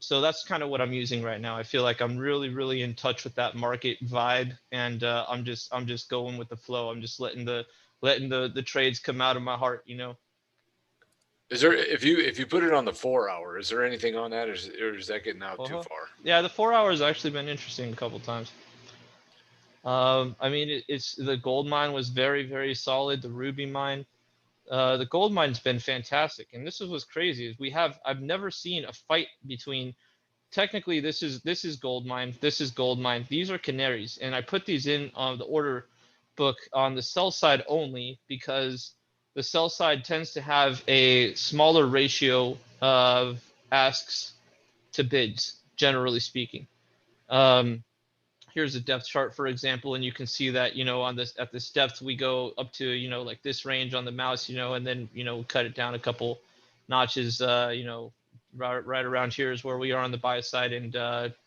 So that's kind of what I'm using right now. I feel like I'm really in touch with that market vibe, and I'm just going with the flow. I'm just letting the trades come out of my heart, you know. Is there, if you put it on the 4 hour, is there anything on that, or is that getting out too far? Yeah, the 4 hours actually been interesting a couple times. I mean, it's the gold mine was very solid. The ruby mine, the gold mine's been fantastic, and this is what's crazy is I've never seen a fight between. Technically, this is gold mine. This is gold mine. These are canaries, and I put these in on the order book on the sell side only because the sell side tends to have a smaller ratio of asks to bids, generally speaking. Here's a depth chart, for example, and you can see that, you know, on this at this depth we go up to, you know, like this range on the mouse, you know, and then, you know, cut it down a couple notches, you know, right around here is where we are on the buy side, and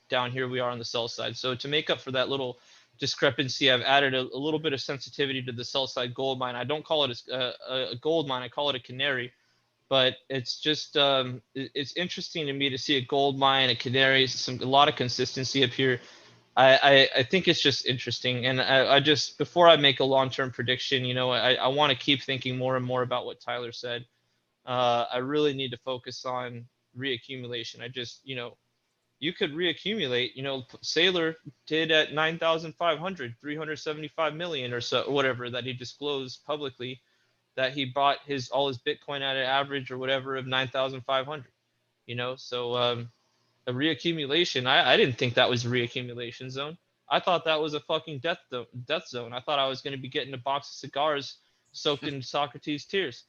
down here we are on the sell side. So to make up for that little discrepancy, I've added a little bit of sensitivity to the sell side gold mine. I don't call it a gold mine, I call it a canary. But it's just it's interesting to me to see a gold mine, a canary, a lot of consistency up here. I think it's just interesting, and I just, before I make a long-term prediction, you know, I want to keep thinking more and more about what Tyler said. I really need to focus on reaccumulation. I just, you know, you could reaccumulate. You know, Saylor did at 9,500, 375 million or so, whatever that he disclosed publicly, that he bought all his Bitcoin at an average or whatever of 9,500. You know, so a reaccumulation. I didn't think that was a reaccumulation zone. I thought that was a fucking death zone. I thought I was going to be getting a box of cigars soaked in Sawcruteez tears.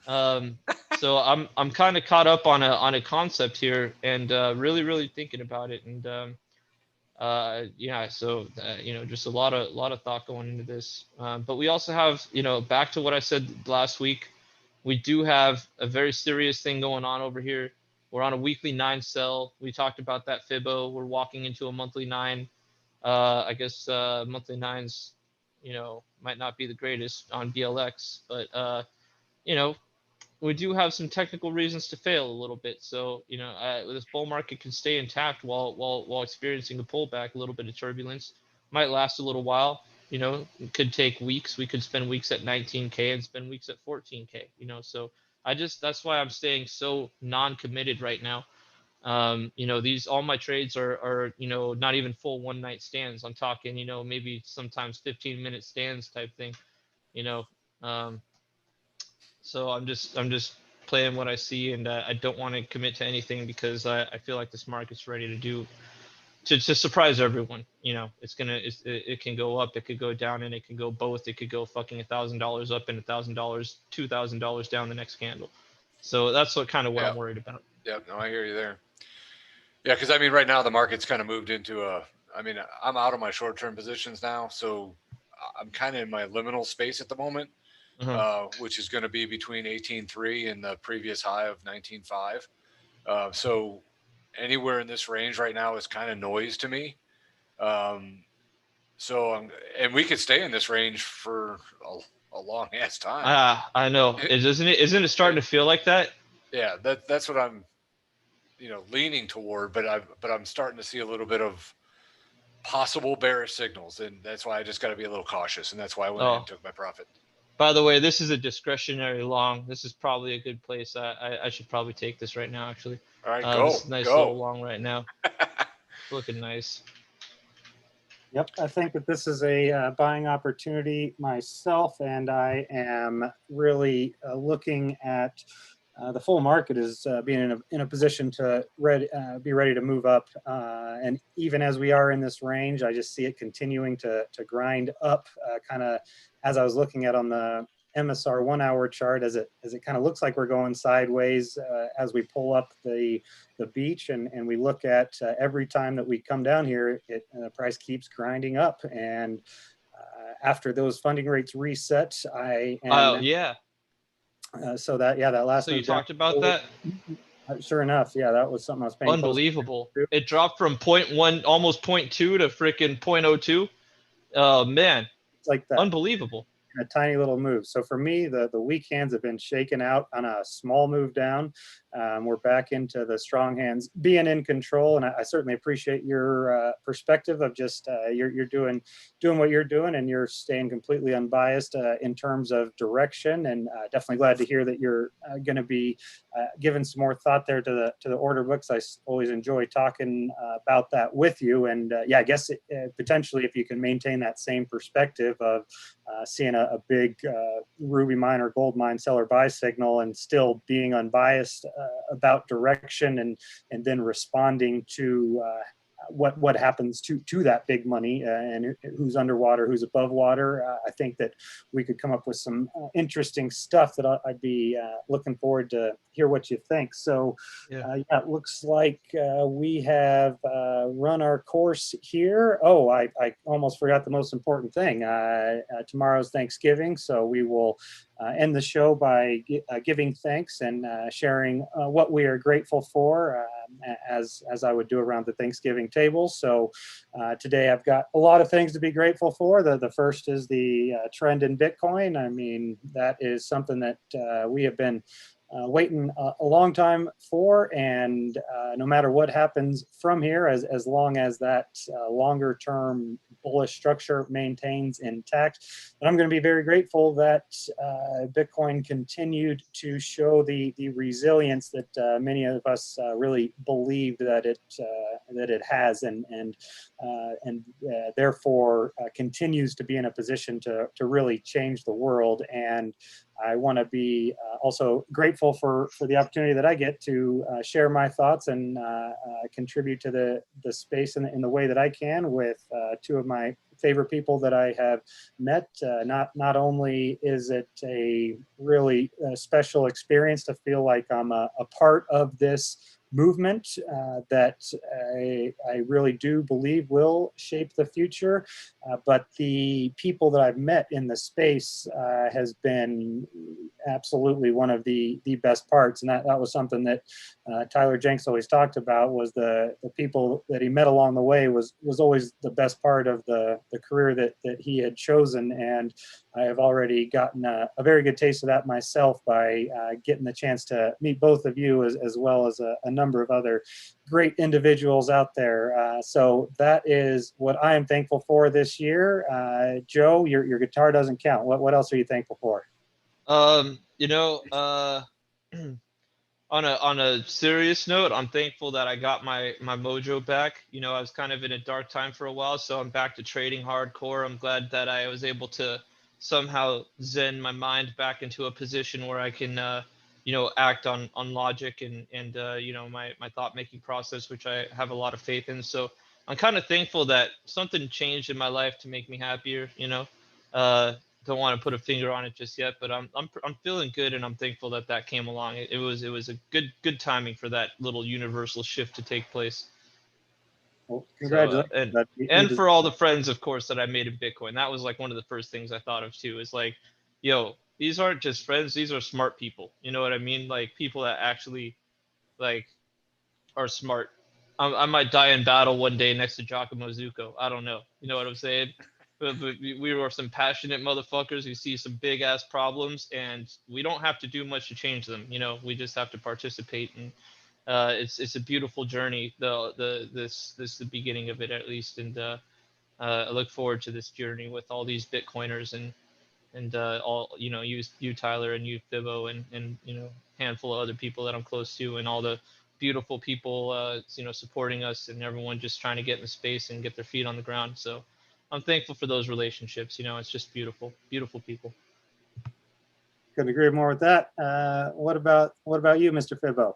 So I'm kind of caught up on a concept here, and really thinking about it. And yeah, so you know, just a lot of thought going into this. But we also have, you know, back to what I said last week, we do have a very serious thing going on over here. We're on a weekly 9 sell. We talked about that Fibo. We're walking into a monthly 9. I guess monthly 9s, you know, might not be the greatest on BLX, but you know, we do have some technical reasons to fail a little bit. So, you know, this bull market can stay intact while experiencing a pullback. A little bit of turbulence might last a little while. You know, it could take weeks. We could spend weeks at 19K and spend weeks at 14K. You know, so that's why I'm staying so non-committed right now. You know, all my trades are, you know, not even full one night stands. I'm talking, you know, maybe sometimes 15-minute stands type thing. You know, so I'm just playing what I see, and I don't want to commit to anything because I feel like this market's ready to surprise everyone. You know, it can go up, it could go down, and it can go both. It could go fucking $1,000 up and $1,000, $2,000 down the next candle. So that's what I'm worried about. Yeah, no, I hear you there. Yeah, because I mean, right now the market's kind of moved into I mean, I'm out of my short-term positions now, so I'm kind of in my liminal space at the moment. Which is going to be between 18.3 and the previous high of 19.5. So anywhere in this range right now is kind of noise to me. So and we could stay in this range for a long ass time. I know. Isn't it starting to feel like that? Yeah, that's what I'm, you know, leaning toward. But I'm starting to see a little bit of possible bearish signals, and that's why I just got to be a little cautious, and that's why I went and took my profit. By the way, this is a discretionary long. This is probably a good place. I should probably take this right now, actually. All right, go. This is a nice little long right now. It's looking nice. Yep, I think that this is a buying opportunity myself, and I am really looking at the full market as being in a position to be ready to move up. And even as we are in this range, I just see it continuing to grind up, kind of as I was looking at on the EMASAR 1 hour chart, as it kind of looks like we're going sideways as we pull up the beach, and we look at every time that we come down here, the price keeps grinding up. And after those funding rates reset, I Oh am yeah. so that that last So you move down. talked about that? Sure enough, yeah, that was something I was paying close Unbelievable. attention to. It dropped from 0.1, almost 0.2 to freaking 0.02. Man, It's like that. unbelievable. A tiny little move. So for me, the weak hands have been shaken out on a small move down. We're back into the strong hands being in control, and I certainly appreciate your perspective of just you're doing what you're doing, and you're staying completely unbiased in terms of direction. And definitely glad to hear that you're going to be giving some more thought there to the order books. I always enjoy talking about that with you, and I guess potentially if you can maintain that same perspective of seeing a big ruby mine or gold mine seller buy signal and still being unbiased about direction and then responding to what happens to that big money and who's underwater, who's above water. I think that we could come up with some interesting stuff that I'd be looking forward to hear what you think. So it looks like we have run our course here. Oh, I almost forgot the most important thing. Tomorrow's Thanksgiving, so we will end the show by giving thanks and sharing what we are grateful for, as I would do around the Thanksgiving table. So today I've got a lot of things to be grateful for. The first is the trend in Bitcoin. I mean, that is something that we have been waiting a long time for, and no matter what happens from here, as long as that longer term bullish structure maintains intact, and I'm going to be very grateful that Bitcoin continued to show the resilience that many of us really believed that it has, and therefore continues to be in a position to really change the world. And I want to be also grateful for the opportunity that I get to share my thoughts and contribute to the space in the way that I can with two of my favorite people that I have met. Not only is it a really special experience to feel like I'm a part of this movement that I really do believe will shape the future, but the people that I've met in the space has been absolutely one of the best parts. And that was something that Tyler Jenks always talked about, was the people that he met along the way was always the best part of the career that he had chosen. And I have already gotten a very good taste of that myself by getting the chance to meet both of you as well as a number of other great individuals out there. So that is what I am thankful for this year. Joe, your guitar doesn't count. What else are you thankful for? You know, on a serious note, I'm thankful that I got my mojo back. You know, I was kind of in a dark time for a while, so I'm back to trading hardcore. I'm glad that I was able to somehow zen my mind back into a position where I can you know, act on logic and you know, my thought making process, which I have a lot of faith in. So I'm kind of thankful that something changed in my life to make me happier, you know. Don't want to put a finger on it just yet, but I'm feeling good, and I'm thankful that that came along. It was a good timing for that little universal shift to take place. Well, So congratulations. and for all the friends, of course, that I made in Bitcoin. That was like one of the first things I thought of too. Is like, yo, these aren't just friends; these are smart people. You know what I mean? Like people that actually like are smart. I might die in battle one day next to Giacomo Zucco. I don't know. You know what I'm saying? But we were some passionate motherfuckers who see some big ass problems, and we don't have to do much to change them. You know, we just have to participate, and it's a beautiful journey. This the beginning of it, at least, and I look forward to this journey with all these Bitcoiners and all, you know, you Tyler and you Fibo and you know, handful of other people that I'm close to, and all the beautiful people you know, supporting us, and everyone just trying to get in the space and get their feet on the ground. So I'm thankful for those relationships. You know, it's just beautiful people. Couldn't agree more with that. What about you, Mr. Fibbo?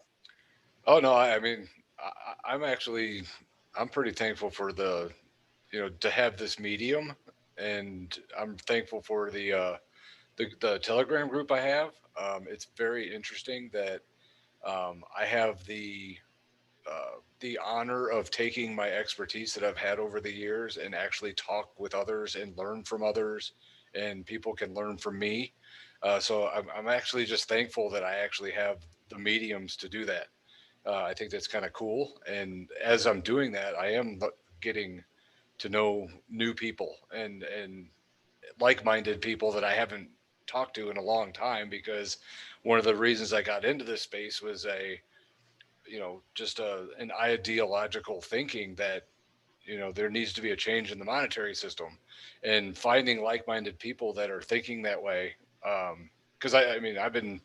Oh no, I mean, I'm pretty thankful for you know, to have this medium, and I'm thankful for the Telegram group I have. It's very interesting that I have the honor of taking my expertise that I've had over the years and actually talk with others and learn from others, and people can learn from me. So I'm actually just thankful that I actually have the mediums to do that. I think that's kind of cool. And as I'm doing that, I am getting to know new people and like-minded people that I haven't talked to in a long time, because one of the reasons I got into this space was just an ideological thinking that there needs to be a change in the monetary system, and finding like-minded people that are thinking that way. Because I mean, I've been,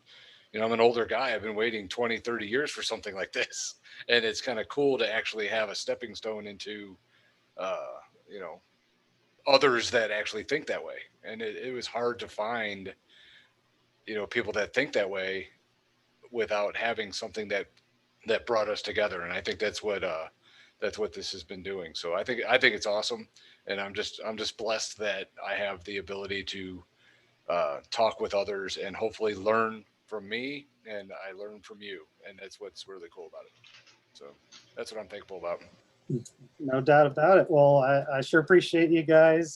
I'm an older guy. I've been waiting 20, 30 years for something like this. And it's kind of cool to actually have a stepping stone into, you know, others that actually think that way. And it was hard to find, people that think that way without having something that brought us together. And I think that's what this has been doing. So I think it's awesome. And I'm just blessed that I have the ability to talk with others and hopefully learn from me, and I learn from you. And that's what's really cool about it. So that's what I'm thankful about. No doubt about it. Well, I sure appreciate you guys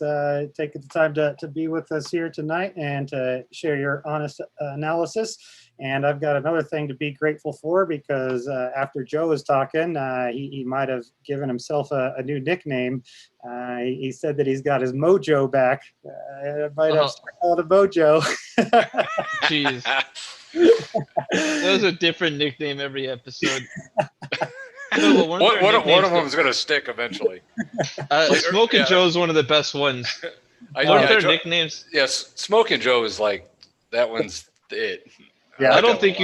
taking the time to be with us here tonight and to share your honest analysis. And I've got another thing to be grateful for, because after Joe was talking, he might have given himself a new nickname. He said that he's got his mojo back. I might have called him Mojo. Jeez. That was a different nickname every episode. No, one of them is going to stick eventually. Smoking Joe is one of the best ones. What are their nicknames? Yes, Smoking Joe is like, that one's it. Yeah, I don't think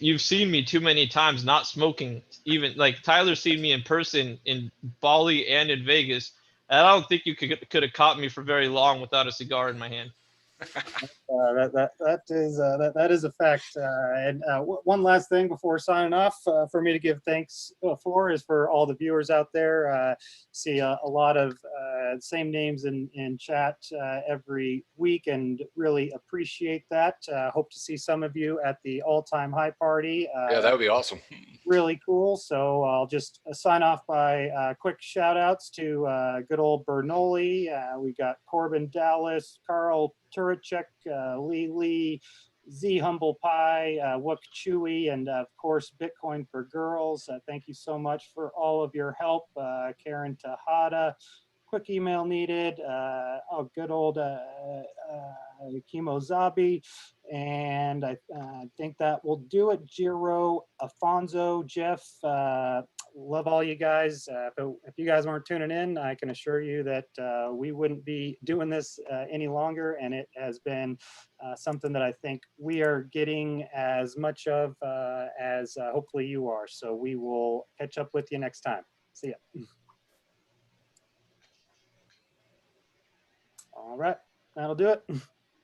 you've seen me too many times not smoking. Even like Tyler's seen me in person in Bali and in Vegas. And I don't think you could have caught me for very long without a cigar in my hand. That is a fact. And one last thing before signing off, for me to give thanks for is for all the viewers out there. See a lot of same names in chat every week, and really appreciate that. Hope to see some of you at the all-time high party. Yeah, that would be awesome. Really cool. So I'll just sign off by quick shout outs to good old Bernoulli. We got Corbin Dallas, Carl Turacek, Lee, Z Humble Pie, Wook Chewy, and of course, Bitcoin for Girls. Thank you so much for all of your help. Karen Tejada, quick email needed. Good old Kimo Zabi. And I think that will do it. Jiro, Afonso, Jeff, love all you guys. If you guys weren't tuning in, I can assure you that we wouldn't be doing this any longer. And it has been something that I think we are getting as much of as hopefully you are. So we will catch up with you next time. See ya. All right, that'll do it.